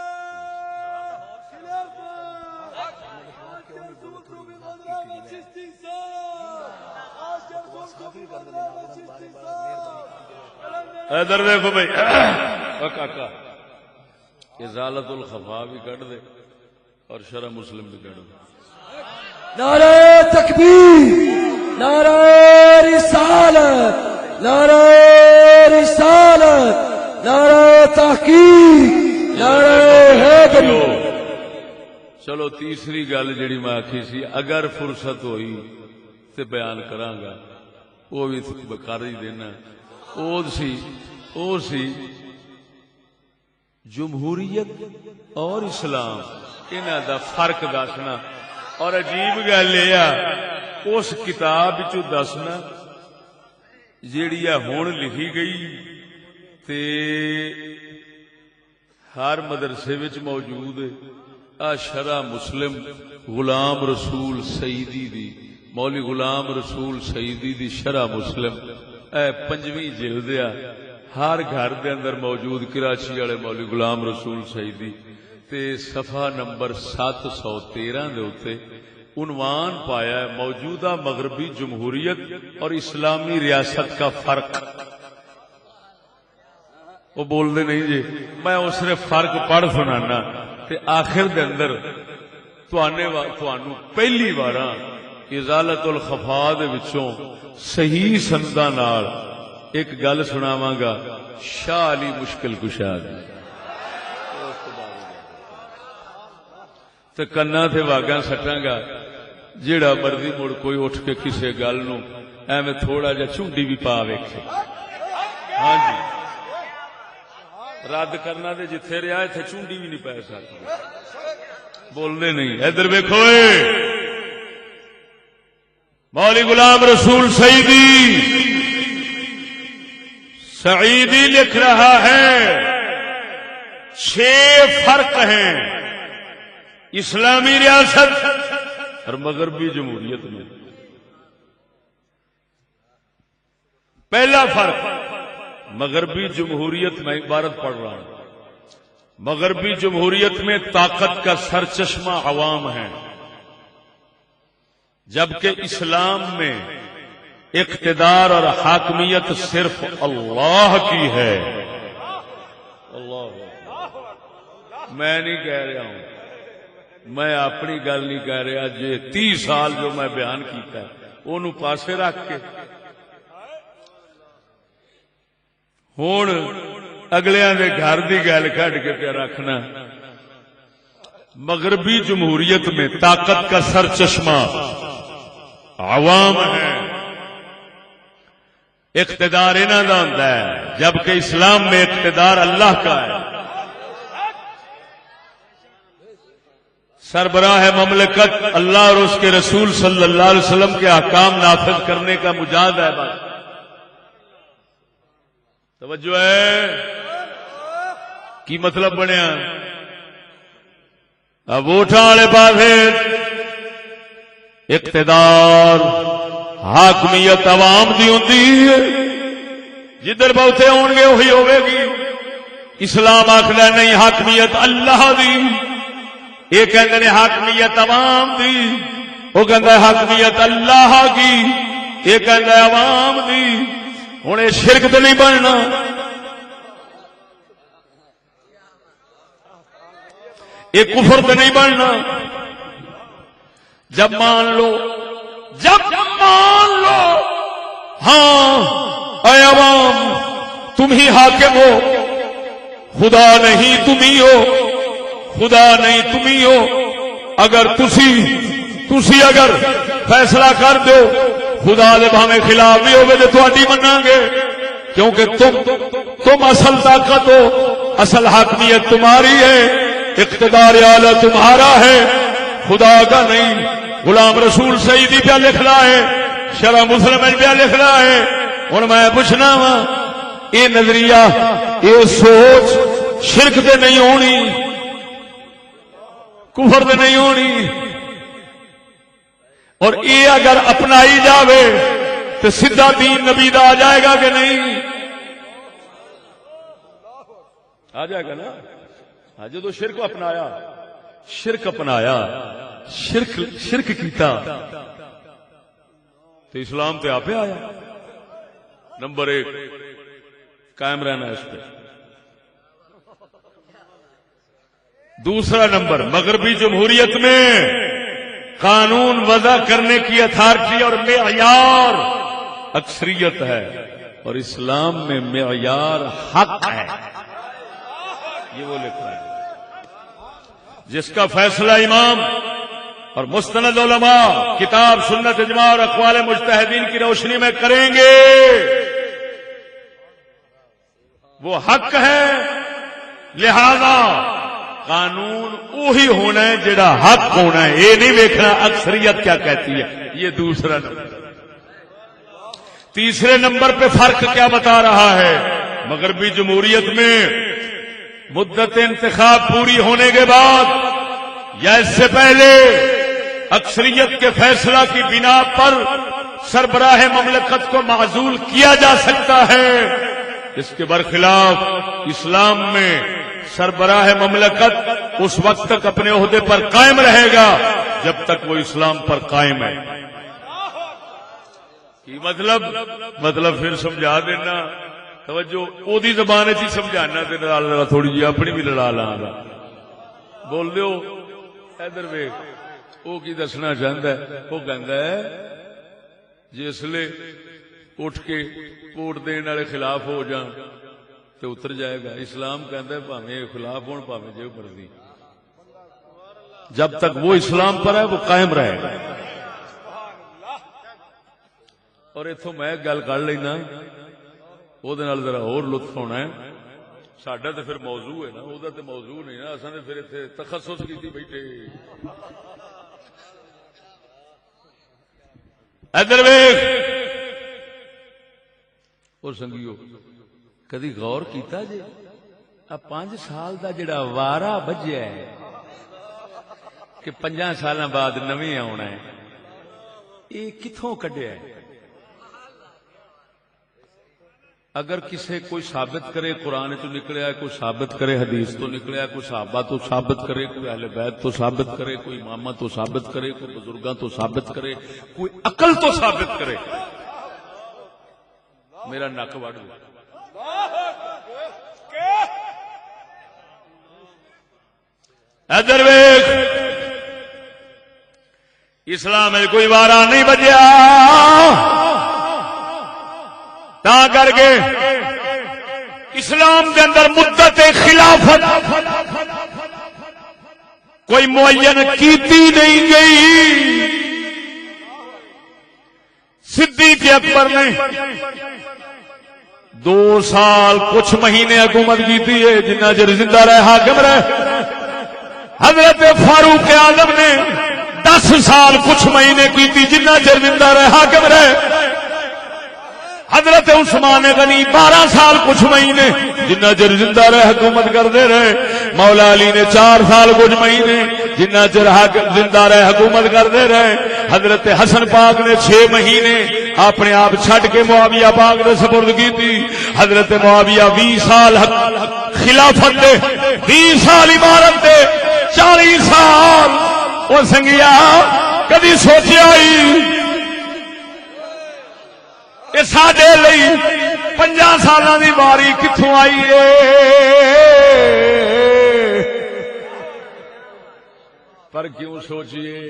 خلافت، آخر ظلم بغداد چشتی صاحب، آخر ظلم بغداد چشتی صاحب. ادھر دیکھو بھائی کاکا، ازالت الخفا بھی کٹ دے اور شرح مسلم بھی کٹ دے. نعرہ تکبیر، نعرہ رسالت، نعرہ رسالت، نعرہ تحقیق، نعرہ حیدری. چلو تیسری گل جڑی میں آکھی سی، اگر فرصت ہوئی تے بیان کراں گا، وہ بھی کر ہی دینا. او سی جمہوریت اور اسلام انہاں دا فرق دسنا. اور عجیب گل یہ اس کتاب چ دسنا جیڑی ہن لکھی گئی تے ہر مدرسے وچ موجود ہے. شرح مسلم غلام رسول سعیدی دی، مولوی غلام رسول سعیدی دی شرح مسلم، اے 5ویں جلد ہے. ہر گھر دے اندر موجود، کراچی والے مولوی غلام رسول سعیدی تے صفحہ نمبر 713 دے اوتے عنوان پایا ہے موجودہ مغربی جمہوریت اور اسلامی ریاست کا فرق. وہ بول دے نہیں جی، میں اس نے فرق پڑھ سنانا تے آخر دے اندر تانوں پہلی باراں ازالت الخفا دے وچوں صحیح سنداں نال ایک گل سناواں گا شاہ علی مشکل کشا دی. تے کنا تے واگاں سٹاں گا، جیڑا مرضی مڑ کوئی اٹھ کے کسے گل نو ایویں تھوڑا جا چونڈی بھی پا ویکھے. ہاں جی، رد کرنا تے جتھے رہیا ایتھے چونڈی بھی نہیں پا سکتی. بولنے نہیں. ادھر ویکھو مولوی غلام رسول سعیدی لکھ رہا ہے 6 فرق ہیں اسلامی ریاست اور مغربی جمہوریت میں. پہلا فرق، مغربی جمہوریت میں عبارت پڑھ رہا ہوں، مغربی جمہوریت میں طاقت کا سرچشمہ عوام ہے، جبکہ اسلام میں اقتدار اور حاکمیت صرف اللہ کی ہے. اللہ، میں نہیں کہہ رہا ہوں، میں اپنی گل نہیں کہہ رہا. جی 30 سال جو میں بیان کیتا ہے انہوں پاسے رکھ کے ہون اگلیاں دے گھر دی گل کھڑ کے پہ رکھنا. مغربی جمہوریت میں طاقت کا سرچشمہ عوام ہے، اقتدار انہاں دا ہوندا ہے، جبکہ اسلام میں اقتدار اللہ کا ہے. سربراہ مملکت اللہ اور اس کے رسول صلی اللہ علیہ وسلم کے احکام نافذ کرنے کا مجاہد ہے. بات توجہ ہے کی مطلب بنیا؟ اب ووٹاں والے پاسے اقتدار حاکمیت عوام دی ہوندی ہے، جدھر بہتے ہون گے وہی ہوے گی. اسلام آکھدا نہیں حاکمیت اللہ دی، یہ کہندے نے حاکمیت عوام دی، وہ کہندا ہے حاکمیت اللہ کی، یہ کہندا ہے عوام دی. ہن یہ شرک تے نہیں بننا، یہ کفر تے نہیں بننا. جب مان لو ہاں اے عوام تم ہی حاکم ہو، خدا نہیں تم ہی ہو، خدا نہیں تم ہی ہو. اگر تسی اگر فیصلہ کر دو خدا دے بھاویں خلاف بھی ہوگے تو تہاڈی مناں گے، کیونکہ تم اصل طاقت ہو، اصل حاکمیت تمہاری ہے، اقتدار اعلی تمہارا ہے. خدا کا نہیں. غلام رسول سعیدی پہ لکھ رہا ہے, شرح مسلم پہ لکھ رہا ہے. ہن میں پوچھنا وا, یہ نظریہ یہ سوچ شرک تے نہیں ہونی, کفر تے نہیں ہونی, اور یہ اگر اپنائی جاوے تو سیدھا دین نبی دا آ جائے گا کہ نہیں؟ آ جائے گا نا. ہاں جدو شرک اپنایا شرک کیتا تو اسلام تے آپ آیا. نمبر 1 قائم رہنا اس پہ. دوسرا نمبر, مغربی جمہوریت میں قانون وضع کرنے کی اتھارٹی اور معیار اکثریت ہے, اور اسلام میں معیار حق ہے. یہ وہ لکھ رہا ہے جس کا فیصلہ امام اور مستند علماء کتاب سنت اجماع اور اقوال مجتہدین کی روشنی میں کریں گے وہ حق ہے. لہذا قانون وہی ہونا ہے جڑا حق ہونا ہے, یہ نہیں دیکھنا اکثریت کیا کہتی ہے. یہ دوسرا نمبر. تیسرے نمبر پہ فرق کیا بتا رہا ہے, مغربی جمہوریت میں مدت انتخاب پوری ہونے کے بعد یا اس سے پہلے اکثریت کے فیصلہ کی بنا پر سربراہ مملکت کو معزول کیا جا سکتا ہے. اس کے برخلاف اسلام میں سربراہ مملکت اس وقت تک اپنے عہدے پر قائم رہے گا جب تک وہ اسلام پر قائم ہے. کی مطلب پھر سمجھا دینا, توجہ او دی زبان چ سمجھانا تے نال تھوڑی جی اپنی بھی لڑا لاں بول دیو. ادھر ویکھ وہ کی دسنا چاہتا ہے, وہ کہندا ہے جسلے اٹھ کے ووٹ دین والے خلاف ہو جان تو اتر جائے گا. اسلام کہندا ہے بھاویں خلاف ہون بھاویں جو مرضی, جب تک وہ اسلام پر ہے وہ قائم رہے گا. اور اتوں میں گل کر لینا, وہ ذرا اور لطف ہونا ہے. ساڈا تو پھر موضوع ہے نا, وہ تو موضوع نہیں نا, اصل نے پھر اتنے تخصص کی بیٹھے. ادھر ویکھ اور سنگیو, کدی غور کیتا جی 5 سال دا جڑا وارا بجیا ہے کہ 5 سالاں بعد نویں آنا ہے, یہ کتھوں کڈیا ہے؟ اگر کسے کوئی ثابت کرے قرآن تو نکلیا, کوئی ثابت کرے حدیث تو نکلیا, کوئی صحابہ تو ثابت کرے, کوئی اہل بیت تو ثابت کرے, کوئی امامہ تو ثابت کرے, کوئی بزرگاں تو ثابت کرے, کوئی عقل تو ثابت کرے, میرا نک وڑ دے. ادھر ویکھ, اسلام میں کوئی وارا نہیں بجیا, تا کر کے اسلام کے اندر مدت خلافت کوئی معین کیتی نہیں گئی. صدیق اکبر نے 2 سال کچھ مہینے حکومت کی ہے جنہ چر زندہ رہے حاکم رہے. حضرت فاروق اعظم نے 10 سال کچھ مہینے کی جنہ چر زندہ رہے حاکم رہے. حضرت عثمان غنی 12 سال کچھ مہینے جنہ چر زندہ رہے حکومت کرتے رہے. مولا علی نے 4 سال کچھ مہینے جنہ چر زندہ رہے حکومت کرتے رہے. حضرت حسن پاک نے 6 مہینے اپنے آپ چھڈ کے معاویہ پاک نے سپرد کی تھی. حضرت معاویہ 20 سال خلافت دے, 20 سال عمارت دے, 40 سال. وہ سنگیا کدی سوچیا ہی کہ ساڈے لئی 50 سالاں دی واری کتھوں آئی ہے؟ پر کیوں سوچیے؟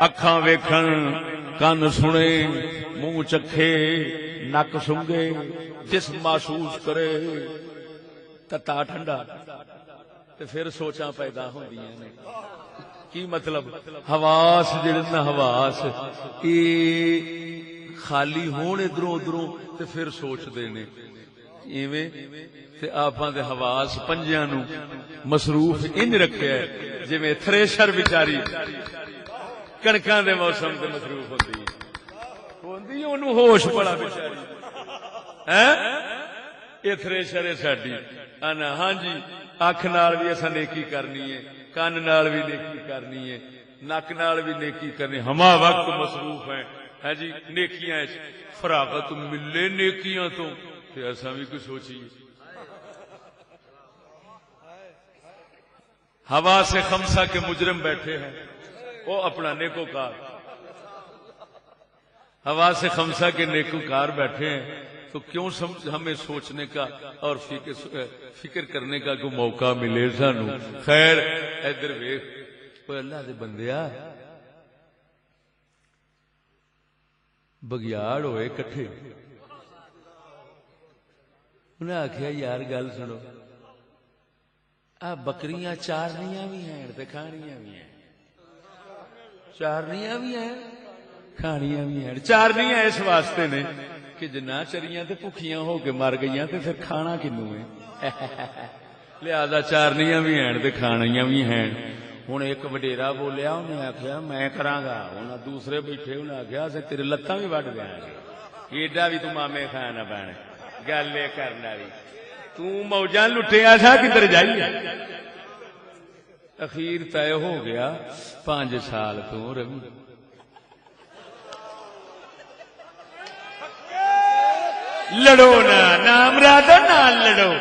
اکھاں ویکھن, کان سنے, منہ چکھے, نک سنگے, جسم محسوس کرے تتا ٹھنڈا, تے پھر سوچاں پیدا ہوندیاں نے. کی مطلب حواس جڑے نا حواس یہ خالی ہون ادھروں ادھروں تے پھر سوچ دے نے. ایویں تے آپاں دے حواس پنجیاں نو مصروف انج رکھیا ہے جویں تھریشر بیچاری کنکاں دے موسم تے مصروف ہوندی اونوں ہوش بڑا بیچاری اے تھریشر ہے ساڈی انا ہاں جی اکھ نال بھی اساں نیکی کرنی ہے کان نال بھی نیکی کرنی ہے نک نال بھی نیکی کرنی ہما وقت مصروف ہیں ہے جی نیکیاں فراغت ملے نیکیاں تو تے اساں بھی کوئی سوچیے ہوا سے خمسہ کے مجرم بیٹھے ہیں وہ اپنا نیکوکار ہوا سے خمسہ کے نیکوکار بیٹھے ہیں تو کیوں ہمیں سوچنے کا اور فکر کرنے کا کوئی موقع ملے سانو خیر ادھر ویکھ اوے اللہ دے بندیا بگیاڑ ہوئے کٹھے انہیں آخیا یار گل سنو آ بکریاں چارنیاں بھی ہیں تے کھانیاں بھی ہیں چارنیاں بھی ہیں کھانیاں بھی ہیں چارنیاں اس واسطے نے کہ جنا چریاں تے بھکھیاں ہو کے مر گئیاں تے پھر کھانا کنوں ہے لہذا چارنیاں بھی ہیں تے کھانیاں بھی ہیں ہوں ایک وڈیرا بولیا انہیں آخیا میں کراں گا انہیں دوسرے بیٹھے انہیں آخیا اسے تیرے لتاں بھی وڈ دیا گے ایڈا بھی تو مامے کھانا پینا گل یہ کرنا بھی توجہ لٹیا سا کدھر جائیے اخیر طے ہو گیا 5 سال تو روی لڑو نا نام رادو نہ لڑو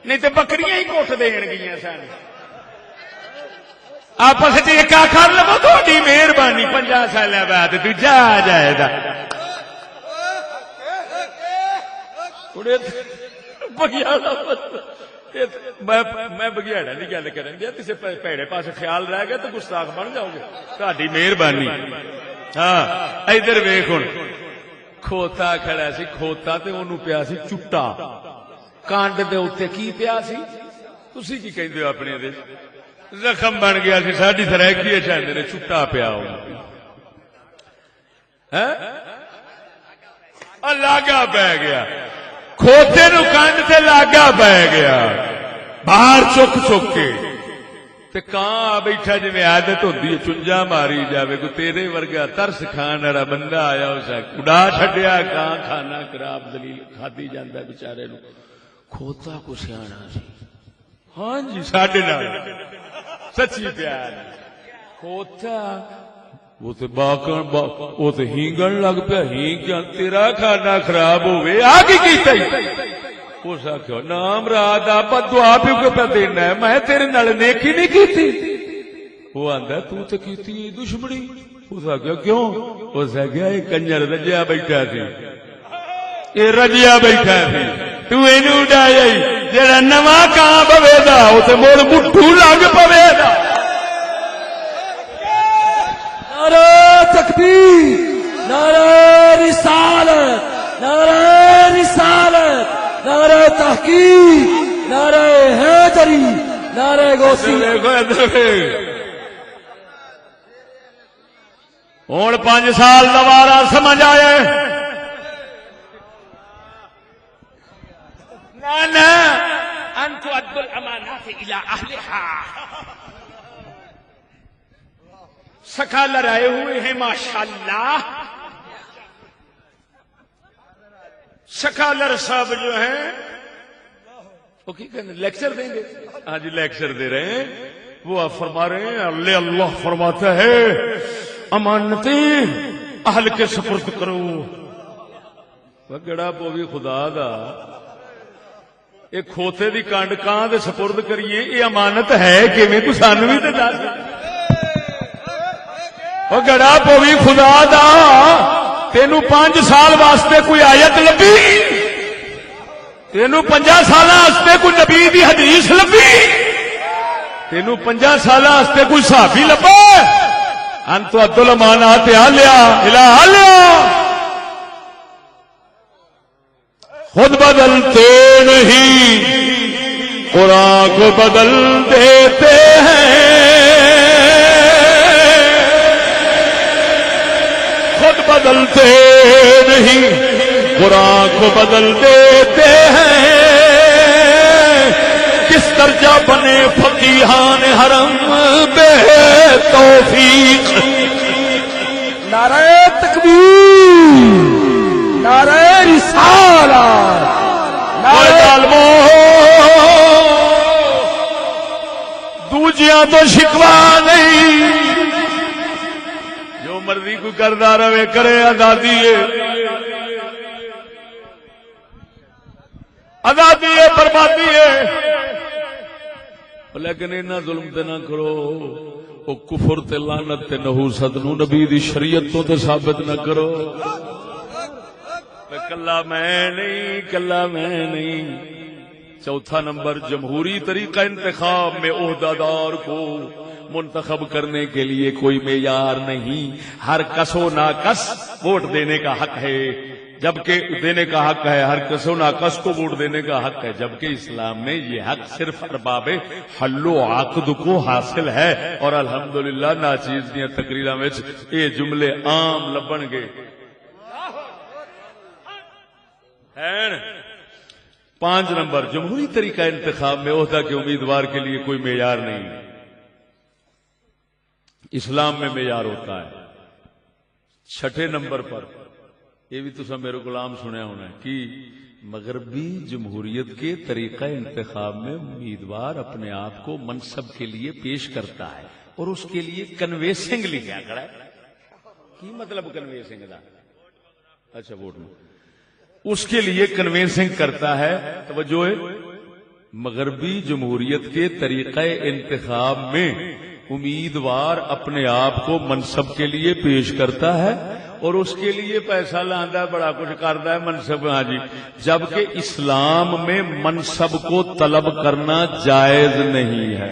نہیں تو بکریاں ہی کٹ دین گیا سن آپس ایکا کر لو تھوڑی مہربانی 50 سال بعد تو جا جائے گا میں بگیاڑا کی گل کریں گے کسی پیڑے پاس خیال رہ گیا تو گستاخ بن جاؤ گے تہاڈی مہربانی ہاں ادھر ویکھ ہن کھوتا کھڑا سی کھوتا تے اونوں پیا سی چٹا کانڈ دے اوتے کی پیا سی تسی کی کہندے ہو اپنے دے زخم بن گیا سی ساڈی سرائکی چاہندے نے چٹا پیا ہو لاگا پی گیا کھوتے نو کانڈ تے لاگا پی گیا باہر چک چک کے تے کان بیٹھا جی عادت ہوندی ہے چنجا ماری جاوے کوئی تیرے ورگا ترس کھان والا بندہ آیا اسے اڑا چھڈیا کان کھانا خراب دلیل کھادی جاندا بیچارے نو کھوتا کو سیاںا سی ہاں جی ساڈے نال سچی پیار کھوتا وہ تے باکن وہ تے ہینگن لگ پیا ہینگ تیرا کھانا خراب ہوئے آ کی کیتا اس آخیا نام رات آپ دعا پیو کے پہ دینا ہے میں تیرے نال نیکی نہیں کیتی وہ آندا تو تے کیتی دشمنی اس آخیا کیوں اس آخیا یہ کنجر رجیا بیٹھا سی یہ رجیا بیٹھا سی تو اینو اڈایا جڑا نواں کان پوے دا او تے مڑ مٹھو لگ پوے دا نعرہ تکبیر نعرہ رسالت نعرہ رسالت نعرہ تحقیق نعرہ حیدری نعرہ غوثی ہوں 5 سال دوبارہ سمجھ آئے نہ ان تؤدوا الامانات الى اهلها سکالر آئے ہوئے ہیں ماشاءاللہ سکالر صاحب جو ہیں وہ کی کہنے لیکچر دیں گے ہاں جی لیکچر دے رہے ہیں وہ فرما رہے ہیں اللہ فرماتا ہے امانتیں اہل کے سپرد کرو گڑا پوی خدا دا ایک کھوتے دی کانڈ کان دے سپرد کریے یہ امانت ہے کہ میں تو سانو بھی تے دس او گڑا پوی خدا دا تینو 5 سال واسطے کوئی آیت لبھی تینو 50 سال واسطے کوئی نبی دی حدیث لبھی تینو 50 سال واسطے کوئی صحابی لبا انتو الامانات اہلیا الہ اہلیا خود بدلتے نہیں قرآن کو بدل دیتے ہیں خود بدلتے نہیں، قرآن کو بدل دیتے ہیں. کس درجہ بنے فقیہان حرم بے توفیق. نعرہ تکبیر، نعرہ رسالت، نعرہ دوجیاں تو شکوا نہیں، جو مرضی کوئی کردا رہے کرے، آزادی ہے، آزادی ہے، بربادی ہے. لیکن اینا ظلم تے نہ کرو، او کفر تے لعنت تے نحوست نو نبی دی شریعت تو تے ثابت نہ کرو. کلا میں نہیں، کلا میں نہیں. چوتھا نمبر، جمہوری طریقہ انتخاب میں عہدیدار کو منتخب کرنے کے لیے کوئی معیار نہیں. ہر کس و ناکس ووٹ دینے کا حق ہے، جبکہ دینے کا حق ہے، ہر کس و ناکس کو ووٹ دینے کا حق ہے، جبکہ اسلام میں یہ حق صرف ارباب حل و عقد کو حاصل ہے. اور الحمدللہ ناچیز دیاں تقریراں وچ یہ جملے عام لبن گے. 5 نمبر، جمہوری طریقہ انتخاب میں عہدہ کے امیدوار کے لیے کوئی معیار نہیں. اسلام میں معیار ہوتا ہے. 6 نمبر پر، یہ بھی تو میرے غلام سنیا ہونا ہے کہ مغربی جمہوریت کے طریقہ انتخاب میں امیدوار اپنے آپ کو منصب کے لیے پیش کرتا ہے اور اس کے لیے کنوینسنگ لکھا کھڑا ہے. کی مطلب کنوینسنگ دا؟ اچھا ووٹ میں اس کے لیے کنوینسنگ کرتا ہے. توجہ ہے، مغربی جمہوریت کے طریقہ انتخاب میں امیدوار اپنے آپ کو منصب کے لیے پیش کرتا ہے اور اس کے لیے پیسہ لاندا ہے، بڑا کچھ کرتا ہے منصب. ہاں جی، جبکہ اسلام میں منصب کو طلب کرنا جائز نہیں ہے.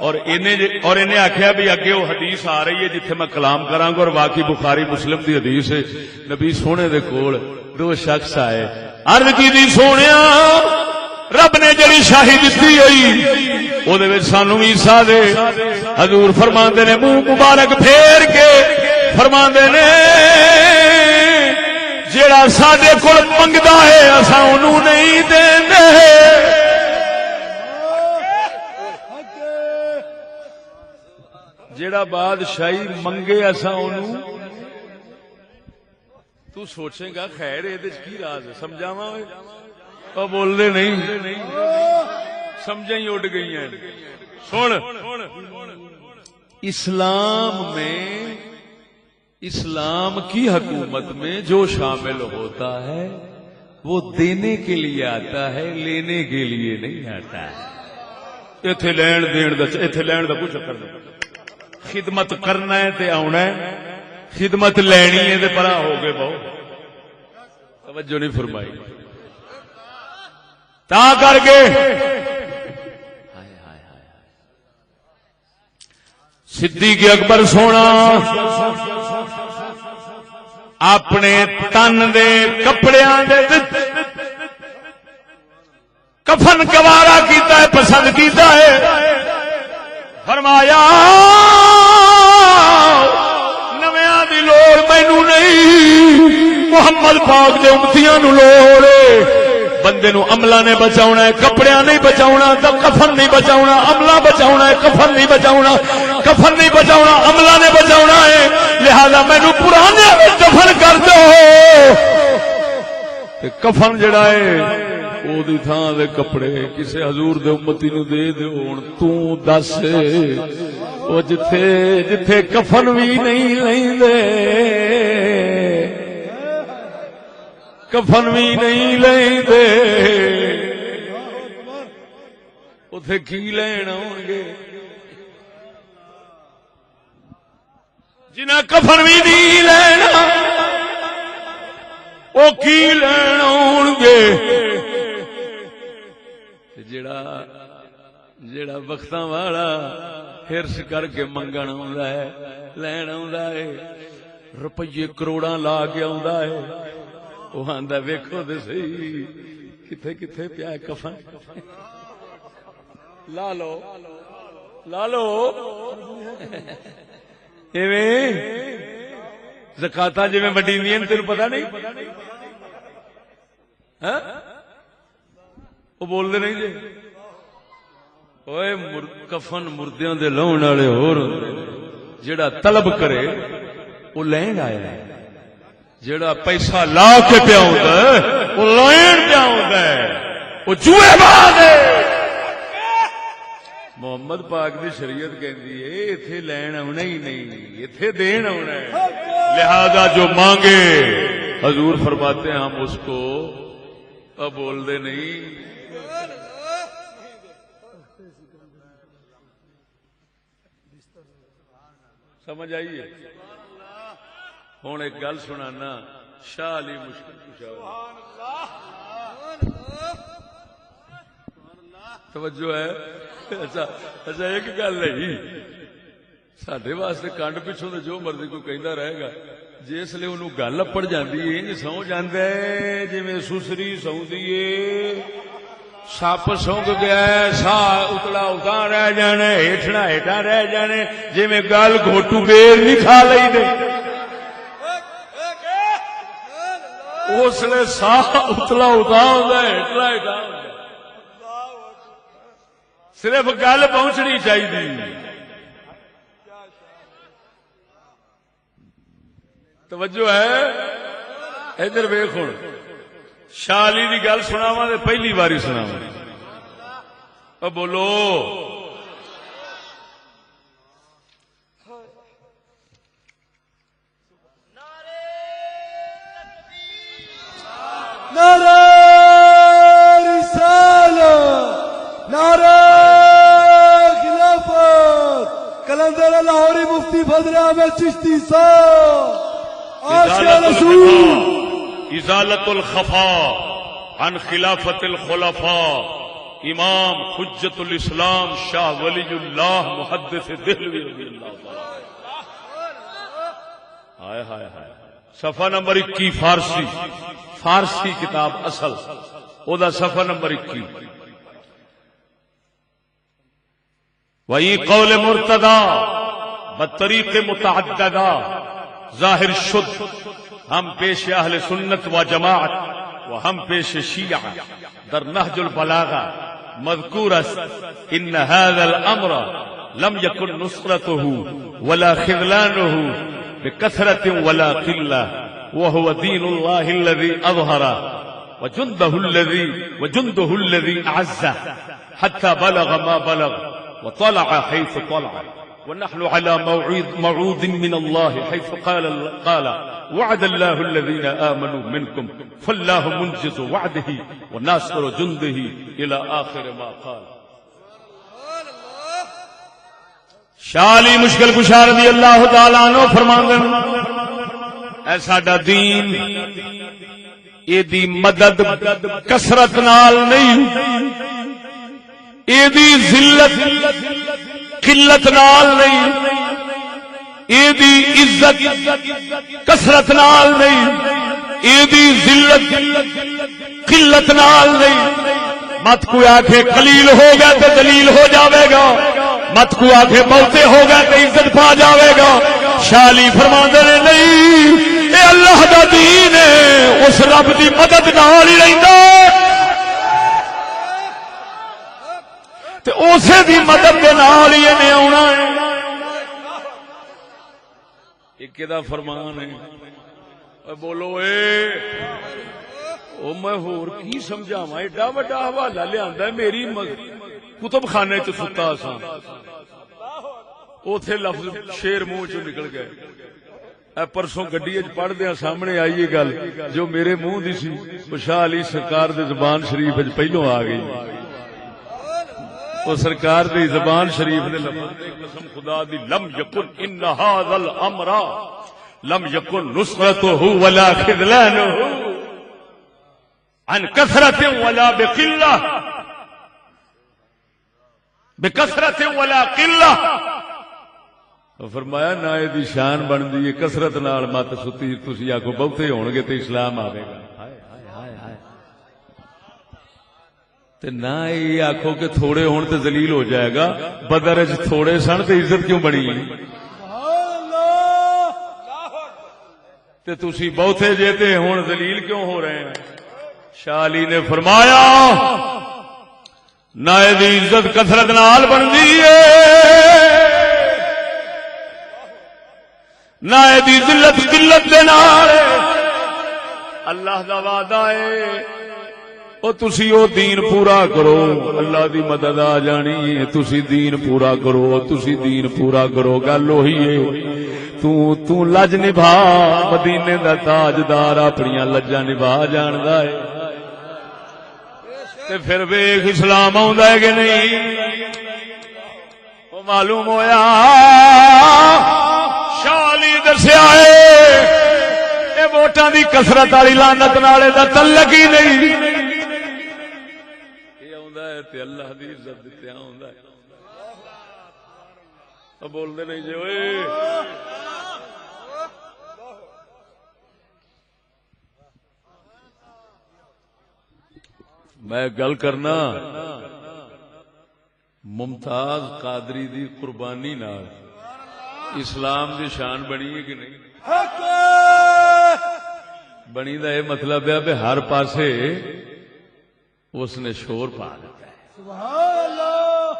اور انہیں آخیا بھی اگے وہ حدیث آ رہی ہے جتھے میں کلام کراں گا، اور واقعی بخاری مسلم دی حدیث ہے. نبی سونے دے کول 2 شخص آئے، عرض کی دی سونیا رب نے جڑی شاہی دتی ہوئی او دے وچ سانو بھی حصہ دے. حضور فرماندے نے منہ مبارک پھیر کے فرماندے نے جڑا ساڈے کول منگدا ہے اساں اونوں نہیں دیندے. جیڑا بادشاہی منگے اساں اونوں، تو سوچے گا خیر اے کی راز ہے، سمجھاواں او بول دے نہیں، سمجھیں ہی اڑ گئی ہیں. سن، اسلام کی حکومت میں جو شامل ہوتا ہے وہ دینے کے لیے آتا ہے، لینے کے لیے نہیں آتا ہے. ایتھے لین دا کچھ چکر نہیں. خدمت کرنا ہے تے آنا ہے، خدمت لینی ہے تے پرا ہو گئے. بہت توجہ نہیں فرمائی. تا کر کے صدیق اکبر سونا اپنے تن دے کپڑیاں دے کفن گوارا کیتا ہے، پسند کیتا ہے. فرمایا نویاں دی لوڑ مینوں نہیں، محمد پاک دے امتیاں نو لوڑ. بندے نو عملہ نے بچاونا ہے، کپڑیاں نہیں بچاونا، کفن نہیں بچاونا. عملہ بچاونا ہے، کفن نہیں بچاونا. کفن نہیں بچاونا، عملہ نے بچاونا ہے. لہذا مینوں پرانے کفن کر دو. کفن جڑا ہے او دی تھاں دے کپڑے کسے حضور دے امتی نو دے دیو. ہن تو دس او جتھے کفن بھی نہیں لیندے، کفن بھی نہیں لیندے، اوتھے کی لین آون گے؟ جنہاں کفن بھی نہیں لینا او کی لین آون گے؟ جڑا وقتاں والا ہرس کر کے منگن آندا ہے، لین آندا ہے، روپیے کروڑاں لا کے آندا ہے، وہ آندا ویکھو تے صحیح کتھے کتھے پیا کفن لا لو. لا لو ایویں زکاتاں جویں وڈیندیاں تینوں پتہ نہیں ہاں وہ بولدے نہیں جی اوئے کفن مردیاں دے لاؤن والے ہور جڑا طلب کرے وہ لین آیا ہے جڑا پیسہ لا کے پیا ہوندا ہے وہ لین پیا ہوندا ہے وہ جوئے باز ہے محمد پاک دی شریعت کہندی ہے ایتھے لین آونا ہی نہیں ایتھے دین آونا ہے لہذا جو مانگے حضور فرماتے ہیں ہم اس کو اب بول دے نہیں سمجھ آئیے ہوں ایک گل سنانا شاہ علی مشکل توجہ ہے اچھا ایک گل ہے سڈے واسطے کنڈ پچھوں تو جو مرضی کوئی کہندا رہے گا جس لیے انہوں گل اپڑ جاندی ہے سو جاندا ہے جویں سسری سوندی ہے سپ سونگ گیا ہے سا اتلا اتاں رہ جانے ہیٹھنا ہیٹاں رہ جانے جویں گل گھوٹو بیر نہیں کھا لئی دے اس لیے سا اتلا اتاں ہوندا ہے ہیٹلا ہیٹاں ہوندا صرف گل پہنچنی چاہیے توجہ ہے ادھر ویکھ ہن شاہ علی دی گل سناواں تے پہلی باری سناواں او بولو نعرہ رسالت نعرہ خلافت قلندر لاہوری مفتی فضل احمد چشتی صاحب عاشق رسول ازالت الخفا عن خلافت الخلفاء امام حجت الاسلام شاہ ولی اللہ محدث دہلوی رضی اللہ تعالی ہائے ہائے ہائے صفحہ نمبر 21 فارسی کتاب اصل او دا صفحہ نمبر 21 وہی قول مرتضی بطریق متعددہ ظاہر شد ہم پیش اہل سنت و جماعت و ہم پیش شیعہ در نہج البلاغہ مذکور است ان هذا الامر لم يكن نصرته ولا خذلانه بكثرة ولا قلة وهو دين الله الذي اظهر وجنده الذي اعزه حتى بلغ ما بلغ وطلع حيث طلع ونحن على موعود من الله حيث قال وعد الله الذين آمنوا منكم فالله منجز وعده وناصر جنده إلى آخر ما قال شاہ علی مشکل کشا رضی اللہ تعالیٰ عنہ فرماندے اے ساڈا دین اے دی مدد کثرت نال نہیں اے دی ذلت قلت نال نہیں اے دی عزت کثرت نال نہیں اے دی ذلت قلت نال نہیں مت کوئی آکھے قلیل ہو گیا تو دلیل ہو جاوے گا مت کوئی آکھے بہتے ہو گیا تو عزت پا جاوے گا شاہ علی فرماندے نے نہیں اے اللہ دا دین ہے اس رب دی مدد نال ہی رہندا تے اسے دی مدد دے نال ہی نے آنا ہے ایک دا فرمان ہے اے بولو اے او میں ہور کی سمجھاواں ایڈا وڈا حوالہ لیندا ہے میری کتب خانے چ ستا سا اوتھے لفظ شیر منہ چوں نکل گئے اے پرسوں گڈی وچ پڑھدیاں سامنے آئی یہ گل جو میرے منہ دی سی او شاہ علی سرکار دے زبان شریف وچ پہلوں آ گئی وہ سرکار دی زبان شریف دے لفظ قسم خدا دی لم یکن ان ھذا الامر لم یکن نصرته ولا خذلانه عن کثرت ولا بقلہ بکثرت ولا قلہ فرمایا نہ دی شان بندی ہے کثرت نال مت ستی تسی آکو بہتے ہون گے تے اسلام آوے گا تے نہ یہ آکھو کہ تھوڑے ہون تے ذلیل ہو جائے گا. بدر وچ تھوڑے سن تے عزت کیوں بنی؟ تے تسی بہتے جے تے ہن ذلیل کیوں ہو رہے ہیں؟ شاہ علی نے فرمایا نہ دی عزت کثرت نال بندی ہے نہ دی ذلت قلت دے نال. اللہ دا وعدہ ہے او تسی او دین پورا کرو اللہ دی مدد آ جانی ہے. تسی دین پورا کرو تسی دین پورا کرو. گل وہی ہے تو لج نبھا مدینے دا تاجدار اپنی لجاں نبھا جاندا ہے. تے پھر ویکھ اسلام آوندا ہے کہ نہیں؟ او معلوم ہویا شاہ علی دسیا ہے اے ووٹاں دی کثرت والی لعنت نال دا تعلق ہی نہیں. اے آوندا ہے تے اللہ دی عزت تے آوندا ہے. او بول دے نہیں جی اوئے. میں گل کرنا ممتاز قادری دی قربانی نال اسلام دی شان بنی ہے کہ نہیں بنی؟ دا یہ مطلب ہے کہ ہر پاسے اس نے شور پا دیتا ہے.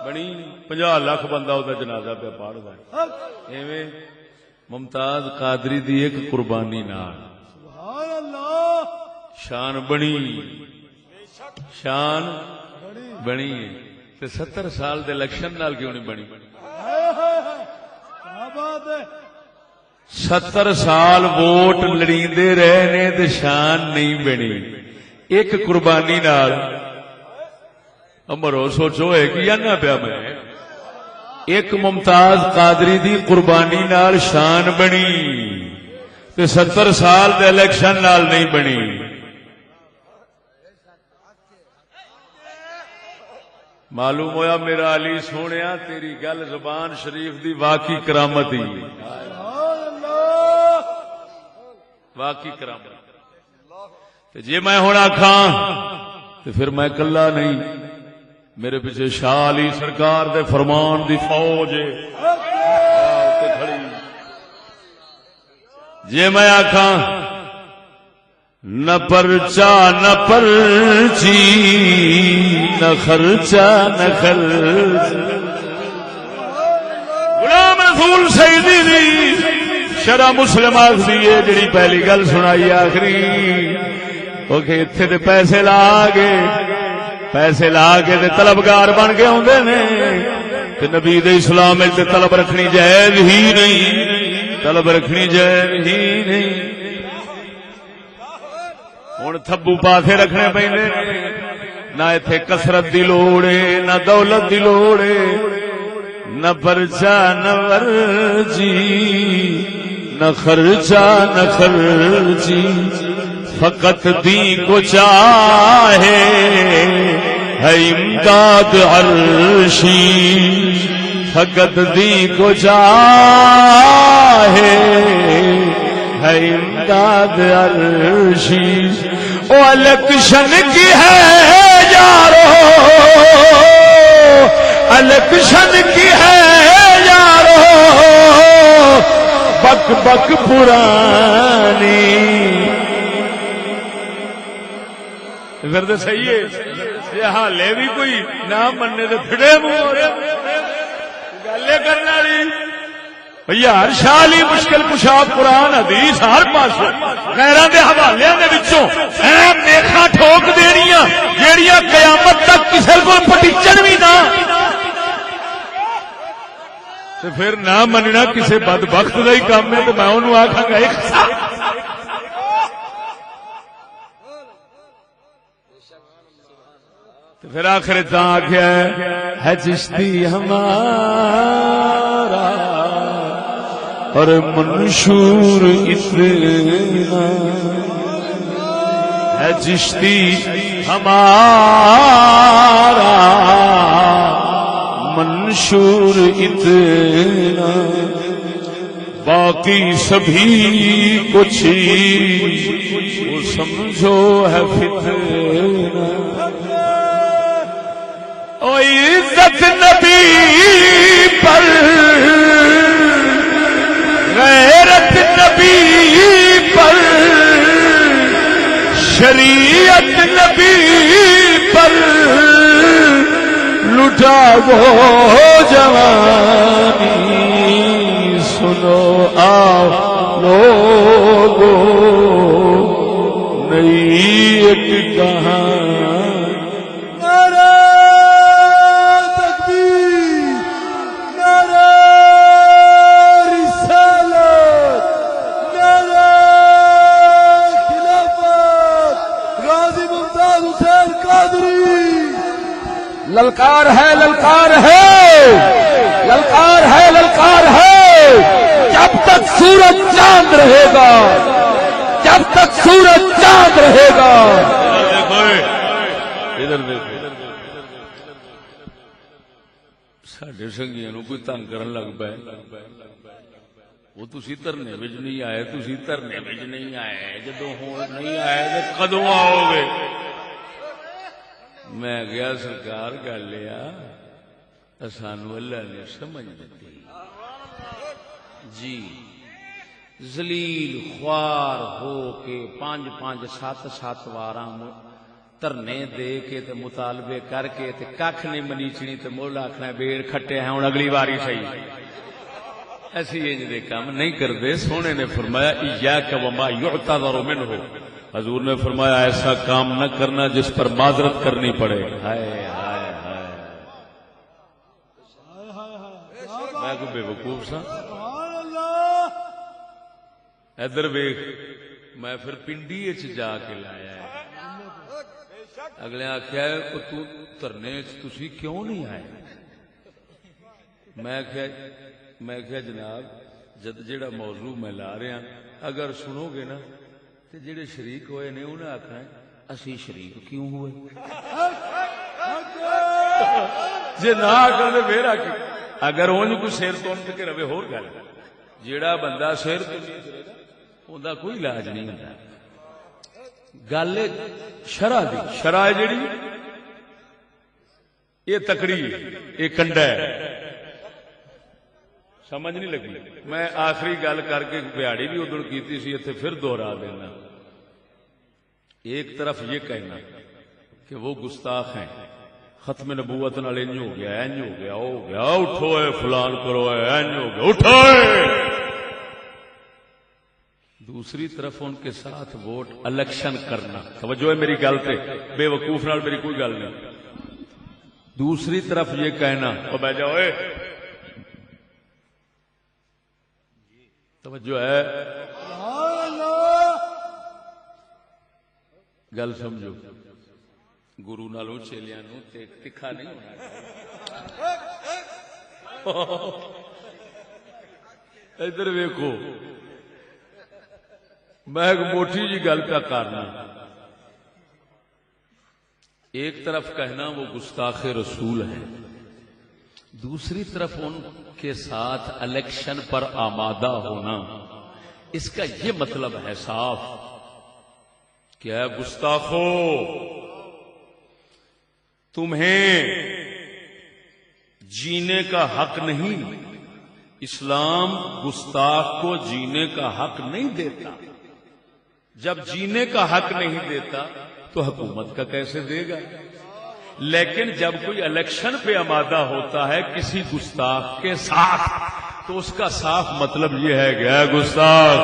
بنی 50 لاکھ بندہ وہ جنازہ پہ پڑھتا ہے. ایویں ممتاز قادری دی ایک قربانی نال شان بنی شان بنی تے 70 سال دے الیکشن نال کیوں نہیں بنی؟ 70 سال ووٹ لڑیندے رہے نے تے شان نہیں بنی. ایک قربانی نال امرو سوچو ہے کہ یا پیا میں ایک ممتاز قادری دی قربانی نال شان بنی تے 70 سال دے الیکشن نال نہیں بنی. معلوم ہویا میرا علی سونیا تیری گل زبان شریف دی واقعی کرامت ہی واقعی کرامت. جی میں ہوں آکھاں تو پھر میں کلا نہیں میرے پیچھے شاہ علی سرکار دے فرمان دی فوج کھڑی. جی میں آکھاں نہ پرچا نہ پرچی نہ خرچا نہ خرچ. غلام رسول سیدی دی شرع مسلم آخری ہے جڑی پہلی گل سنائی آخری اوکے اتنے تے پیسے لا کے تے طلبگار بن کے آندے نے تے نبی دے اسلام وچ تے طلب رکھنی جائز ہی نہیں. طلب رکھنی جائز ہی نہیں. ہن تھبو پاسے رکھنے پیندے نہ ایتھے کثرت دی لوڑ ہے نہ دولت دی لوڑ ہے نہ پرچا نہ ورجی نہ خرچا نہ خرچی. فقط دین کو چاہے ہے امداد عرشی. فقط دین کو چاہے ہے امداد عرشی. او الیکشن کی ہے یارو الیکشن کی ہے یارو بک بک پرانی. پھر تو صحیح ہے یہ حالے بھی کوئی نہ مننے تو پھڑے منہ گلے کرنے والی یار. شاہ علی مشکل کشا قرآن حدیث ہر پاس غیراں دے حوالے دے وچوں اے میکھاں ٹھوک دینیاں جیڑیاں قیامت تک کسے کول پٹیچن بھی نہ تے پھر نہ مننا کسے بدبخت دا ہی کام ہے. تے میں اونوں آکھاں گا ایک پھر آخر تا آخیا ہے چشتی ہمارا اور منشور اتنا ہے. چشتی ہمارا منشور اتنا باقی سبھی کچھ وہ سمجھو ہے فتنہ. عزت نبی پر غیرت نبی پر شریعت نبی پر لٹا وہ جوانی سنو آؤ لوگو نئی ایک کہانی نعرہ تکبیر، نعرہ رسالت، نعرہ خلافت، غازی ممتاز حسین قادری۔ للکار ہے، للکار ہے، للکار ہے، للکار ہے، جب تک سورج چاند رہے گا، جب تک سورج چاند رہے گا۔ ادھر دیکھو ساڈے سنگیاں نو کوئی تنگ کرن لگ پے، وہ تسی دھرنے وچ نہیں آئے، تسی دھرنے وچ نہیں آئے، جدوں ہون نہیں آئے تے کدوں آؤ گے؟ میں گیا سرکار گل یہ سانو اللہ نے سمجھ دیتی جی، ذلیل خوار ہو کے 5-5 7 واراں دھرنے دے کے تے مطالبے کر کے تے کھ نہیں منیچنی تے مول آکھنا بیڑ کھٹے ہیں ہن اگلی واری صحیح۔ ایسی انج دے کام نہیں کردے۔ سونے نے فرمایا ایاک وما یعتذر منہ، حضور نے فرمایا ایسا کام نہ کرنا جس پر معذرت کرنی پڑے۔ ہائے ہائے ہائے، میں کو بے وقوف سا۔ سبحان اللہ۔ ادھر ویکھ، میں پھر پنڈی اچ جا کے لایا ہے۔ اگلے آخیا تو دھرنے تسی کیوں نہیں آئے؟ میں کہا جناب جڑا موضوع میں لا رہا اگر سنو گے نا تے جڑے شریک ہوئے نے انہیں آخنا اسی شریک کیوں ہوئے، جے نہ آخر پھر آ اگر اونج کوئی سیر تو کے رہے ہور گل، جیڑا بندہ سیر تو اوندا کوئی علاج نہیں ہوتا۔ گل شرع دی، شرع جیڑی یہ تکڑی یہ کنڈا ہے، سمجھ نہیں لگی۔ میں آخری گل کر کے بہاڑی بھی ادھر کیتی سی، اتنے پھر دوہرا دینا۔ ایک طرف یہ کہنا کہ وہ گستاخ ہیں، ختم نبوت نال انج ہو گیا، انج ہو گیا، ہو گیا، اٹھو اے فلان کرو اے، انج ہو گیا، اٹھو اے۔ دوسری طرف ان کے ساتھ ووٹ الیکشن کرنا، توجہ ہے میری گل پہ، بے وقوف نال میری کوئی گل نہیں۔ دوسری طرف یہ کہنا او بہ جاؤ اے، توجہ ہے، سبحان اللہ۔ گل سمجھو، گرو نالوں چیلیاں نو تکھا نہیں ہونا۔ ادھر ویکھو، میں ایک موٹی جی گل کا کرنا۔ ایک طرف کہنا وہ گستاخ رسول ہے، دوسری طرف ان کے ساتھ الیکشن پر آمادہ ہونا، اس کا یہ مطلب ہے صاف کہ اے گستاخو، تمہیں جینے کا حق نہیں، اسلام گستاخ کو جینے کا حق نہیں دیتا۔ جب جینے کا حق نہیں دیتا تو حکومت کا کیسے دے گا؟ لیکن جب کوئی الیکشن پہ آمادہ ہوتا ہے کسی گستاخ کے ساتھ تو اس کا صاف مطلب یہ ہے کہ اے گستاخ،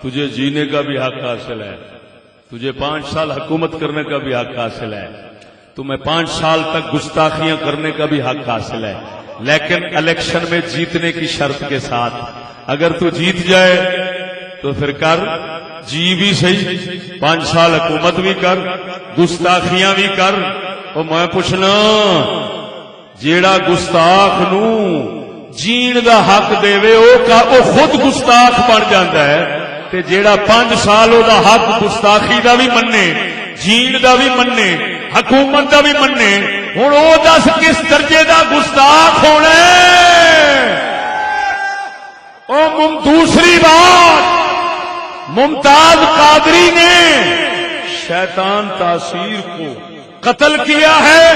تجھے جینے کا بھی حق حاصل ہے، تجھے 5 سال حکومت کرنے کا بھی حق حاصل ہے، تمہیں 5 سال تک گستاخیاں کرنے کا بھی حق حاصل ہے، لیکن الیکشن میں جیتنے کی شرط کے ساتھ۔ اگر تو جیت جائے تو پھر کر، جی بھی صحیح، 5 سال حکومت بھی کر، گستاخیاں بھی کر۔ اور میں پوچھنا، جیڑا گستاخ نو جین دا حق دے وہ خود گستاخ بن جاتا ہے، تے جیڑا 5 سال او دا حق گستاخی دا بھی مننے، جین دا بھی مننے، حکومت دا بھی مننے، ہن او دس کس درجے دا گستاخ ہونا ہے؟ او دوسری بات، ممتاز قادری نے شیطان تاثیر کو قتل کیا ہے،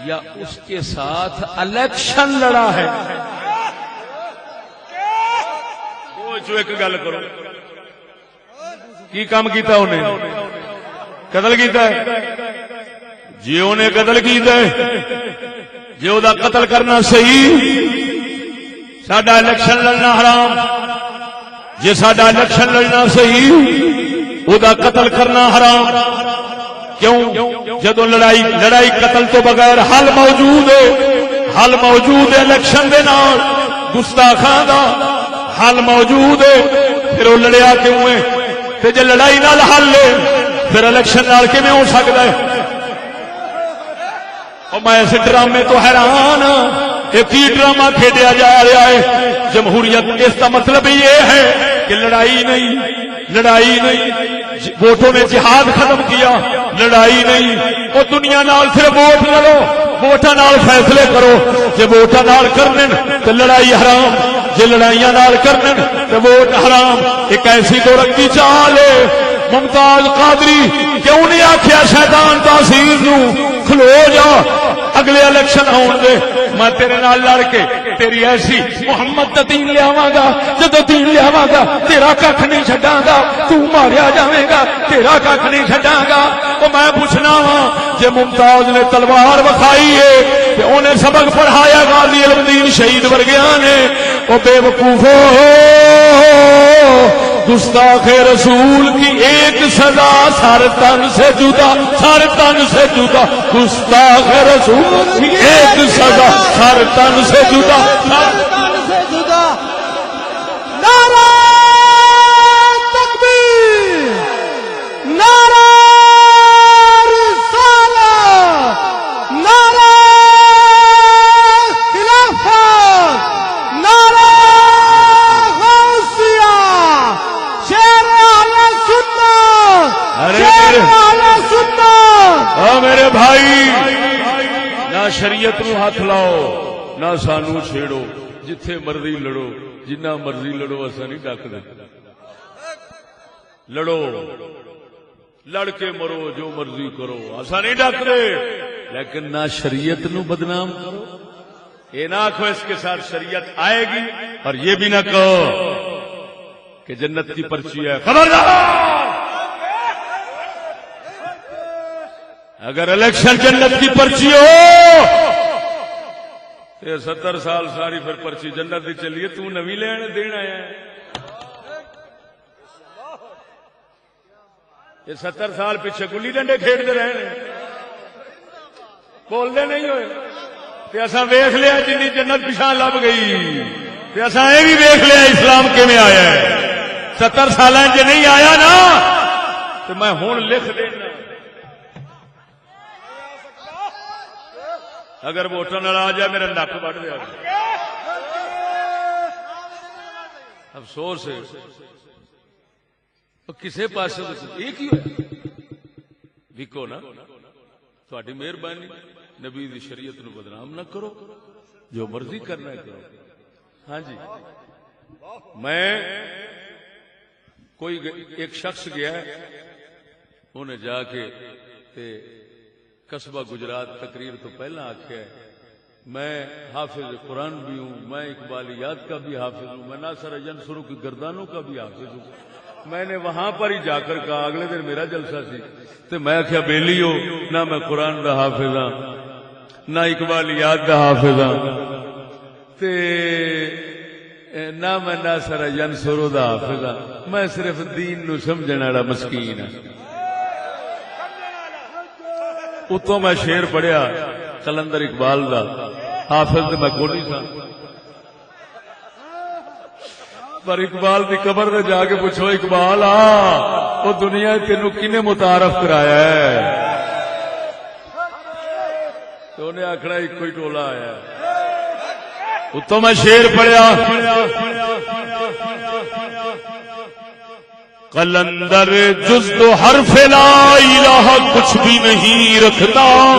یا اس کے ساتھ الیکشن لڑا ہے؟ جو ایک گل کرو کی کام کیتا انہیں؟ قتل کیتا ہے جی انہیں قتل کیتا ہے جی وہ قتل کرنا صحیح ساڈا الیکشن لڑنا حرام جی ساڈا الیکشن لڑنا صحیح وہ قتل کرنا حرام کیوں جدو لڑائی قتل تو بغیر حل موجود ہے الیکشن دے نال گستاخاں دا حل موجود ہے پھر وہ لڑیا کیوں ہے تے جے لڑائی نال حل ہے پھر الیکشن نال کیویں ہو سکدا ہے؟ اور میں اس ڈرامے تو حیران ایک ہی ڈرامہ کھیڈیا جا رہا ہے جمہوریت اس کا مطلب یہ ہے کہ لڑائی نہیں ووٹوں نے جہاد ختم کیا لڑائی نہیں وہ دنیا نال صرف ووٹ لڑو ووٹاں نال فیصلے کرو جے ووٹاں نال کرن تے لڑائی حرام جے لڑائیاں نال کرن تے ووٹ حرام ایک ایسی دورت کی چال ہے ممتاز قادری کیوں نہیں آخیا شیطان تاثیر نو کھلو جا اگلے الیکشن آن دے میں تیرے نال لڑ کے تیری ایسی محمد دا دین لیاواں گا جدو دین لیاواں گا تیرا کھ نہیں چھڈاں گا تو ماریا جاویں گا تیرا کھ نہیں چھڈاں گا او میں پوچھنا وا جے ممتاز نے تلوار وکھائی ہے تے اونے سبق پڑھایا غازی علم دین شہید ورگیاں نے او بے وقوفو گستاخ رسول کی ایک سزا سر تن سے جدا گستاخ رسول کی ایک سزا سر تن سے جدا نعرہ تکبیر نعرہ رسالت نعرہ خلافت نعرہ غوثیہ شیر اہل سنت میرے بھائی نہ شریعت نو ہاتھ لاؤ نہ سانو چھیڑو جتھے مرضی لڑو جنہ مرضی لڑو ایسا نہیں ڈک دے لڑو لڑ کے مرو جو مرضی کرو ایسا نہیں ڈک دے لیکن نہ شریعت نو بدنام کرو یہ نہ آخو اس کے ساتھ شریعت آئے گی اور یہ بھی نہ کہو کہ جنت کی پرچی ہے خبردار اگر الیکشن جنت کی پرچی ہو یہ 70 سال ساری پھر پرچی جنت کی چلیے تو نوی لین دین آیا ہے یہ 70 سال پیچھے گلی ڈنڈے کھیڈتے رہے بولتے نہیں ہوئے تے اساں ویکھ لیا جنی جنت پیچھا لب گئی تے اساں یہ بھی ویکھ لیا اسلام کیویں آیا ہے 70 سال چ نہیں آیا نا تو میں ہن لکھ دینا اگر ووٹاں نال آ جائے میرا نک وڈ دیا افسوس ہے کسے پاس یہ کی وکو نا تھوڑی مہربانی نبی دی شریعت نو بدنام نہ کرو جو مرضی کرنا ہے کرو ہاں جی میں کوئی ایک شخص گیا انہیں جا کے قصبہ گجرات تقریر تو پہلا آخیا ہے میں حافظ قرآن بھی ہوں میں اقبالیات کا بھی حافظ ہوں میں ناصر ینصر کی گردانوں کا بھی حافظ ہوں میں نے وہاں پر ہی جا کر کہا اگلے دن میرا جلسہ سی تو میں آخیا بیلی ہو نہ میں قرآن کا حافظ ہاں نہ اقبالیات کا حافظ ہاں نہ میں ناصر ینصر دا حافظ ہاں میں صرف دین نو سمجھنے والا مسکین ہاں اتوں میں شیر پڑھیا کلندر اقبال دا حافظ میں کوئی تھا پر اقبال دی قبر دے جا کے پوچھو اقبال وہ دنیا تینوں کنے متعارف کرایا ہے تو انہیں آخنا ایک کوئی ٹولا آیا اتوں میں شیر پڑھیا قلندر جز تو حرف لا الہ کچھ بھی نہیں رکھتا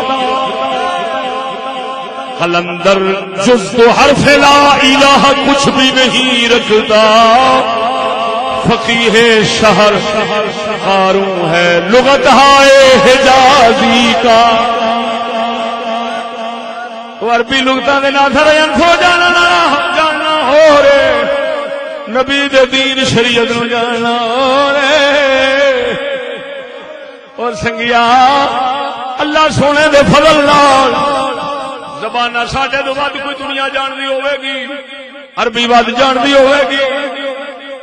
قلندر جز تو حرف لا الہ کچھ بھی نہیں رکھتا فقیہ شہر قارون ہے لغت ہائے حجازی کا وہ عربی لغتاں دے ناظر انتھو جاننا ہو رے نبی دے دین شریعت نو جاننا ہو رے اور سنگیا اللہ سونے دے فضل نال زبانہ ساڈے تو ود کوئی دنیا جان دی ہوے گی عربی ود جان دی ہوے گی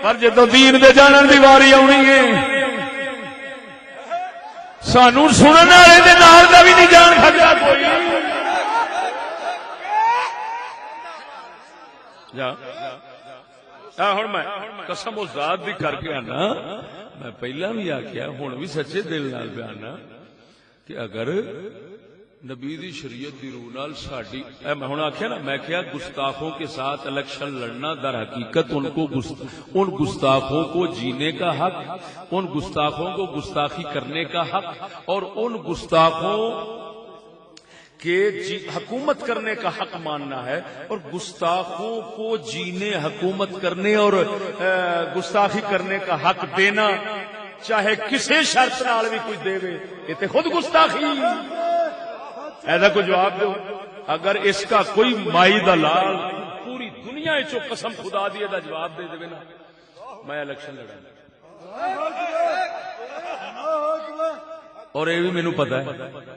پر جدوں دین دے جانن دی واری آونی ہے سانو سنن والے دے نال دا بھی نہیں جان سکدا کوئی جا ہن میں قسم و ذات دی کر کے آنا میں پہلا بھی آکھیا ہن بھی سچے دل نال بیان کہ اگر نبی دی شریعت دی روح نال ساڈی میں ہن آکھیا نا میں کہیا گستاخوں کے ساتھ الیکشن لڑنا در حقیقت ان گستاخوں کو جینے کا حق ان گستاخوں کو گستاخی کرنے کا حق اور ان گستاخوں کے حکومت کرنے کا حق ماننا ہے اور گستاخوں کو جینے حکومت کرنے اور گستاخی کرنے کا حق دینا چاہے کسی شرط نال بھی کوئی دے یہ تے خود گستاخی ایسا کوئی جواب دو اگر اس کا کوئی مائی دلال پوری دنیا چو قسم خدا دی دا جواب دے دے نا میں الیکشن لڑا اور یہ بھی مینوں پتا ہے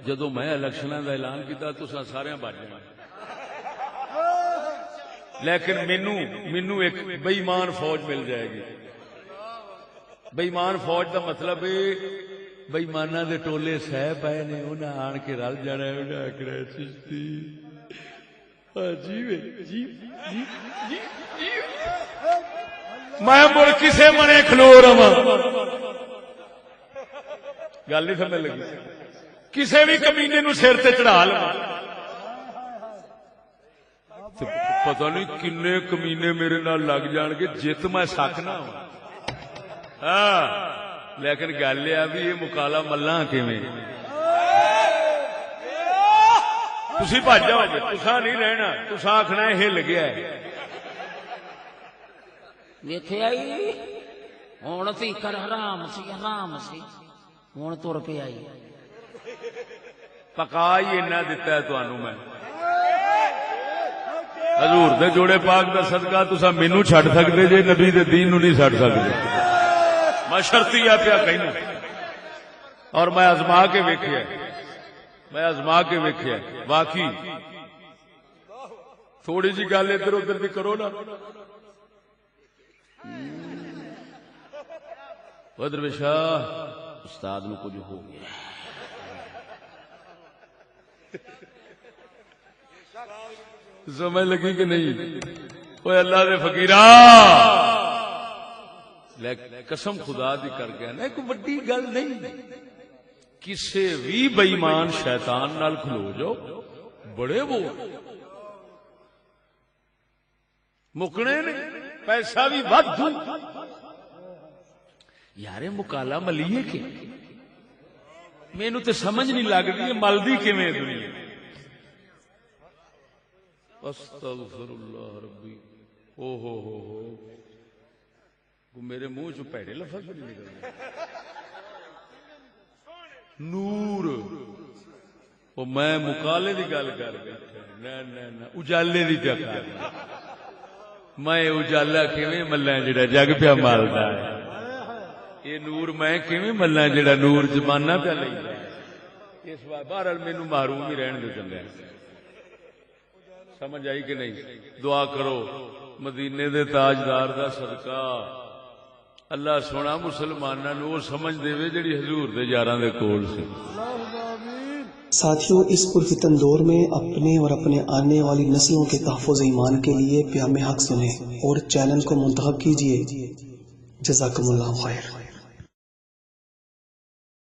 جدو میں الیکشن دا اعلان کیتا تو سارے بچ جانا لیکن مینوں ایک بے ایمان فوج مل جائے گی بے ایمان فوج دا مطلب بے ایماناں دے ٹولے سہ پئے نے انہاں آن کے رل جانا انہاں آکھنا چشتی جی جی جی جی میں مڑ کسے منے کھلو رہا گل نہیں سمجھ لگی کسے بھی کمینے نو سر تے چڑھا لوا پتہ نہیں کنے کمینے میرے نال لگ جان گے جت میں سکنا ہاں لیکن گل یہ بھی یہ مکالا ملا کیویں تسی بھج جاؤ گے تساں نہیں رہنا تساں آکھنا ہل گیا ہے ویکھیا ہی ہن تے کر حرام سی ہن تر پہ آئی پکا ہی اینا دتا ہے تانوں میں حضور دے جوڑے پاک دا صدقہ تساں مینوں چھڈ سکدے جے نبی دے دین نوں نہیں چھڈ سکدے میں شرطیہ پیا کہنا اور میں آزما کے ویکھیا باقی تھوڑی جی گل ادھر ادھر بھی کرو نا درویش استاد نو کچھ ہو گیا سمجھ لگی کہ نہیں اوے اللہ دے فقیرا قسم خدا دی کر گیا نا ایک بڑی گل نہیں کسے بھی بے ایمان شیطان نال کھلو جاؤ بڑے وہ مکنے نے پیسہ بھی ود یار مکالا ملیے کہ مینوں تے سمجھ نہیں لگدی ملدی کیویں دنیا استغفر اللہ ربی او ہو میرے منہ چ پیڑے لفظ بھی نہیں نکلتے نور وہ میں مکالے دی گل کر بیٹھا نہ اجالے دی پیا کر میں اجالا کیویں ملاں جڑا جگ پیا مالدا ہے یہ نور میں کیویں ملاں جڑا نور زمانہ پیا لیندا ہے اس واسطے بہرحال مینوں محروم ہی رہن دے چنگا سمجھ آئی کہ نہیں دعا کرو مدینے دے تاجدار دا صدقہ اللہ سونا مسلماناں نو سمجھ دے جڑی حضور دے یاراں دے کول سی ساتھیوں اس پرفتن دور میں اپنے اور اپنے آنے والی نسلوں کے تحفظ ایمان کے لیے پیام حق سنیں اور چینل کو منتخب کیجیے جزاکم اللہ خیر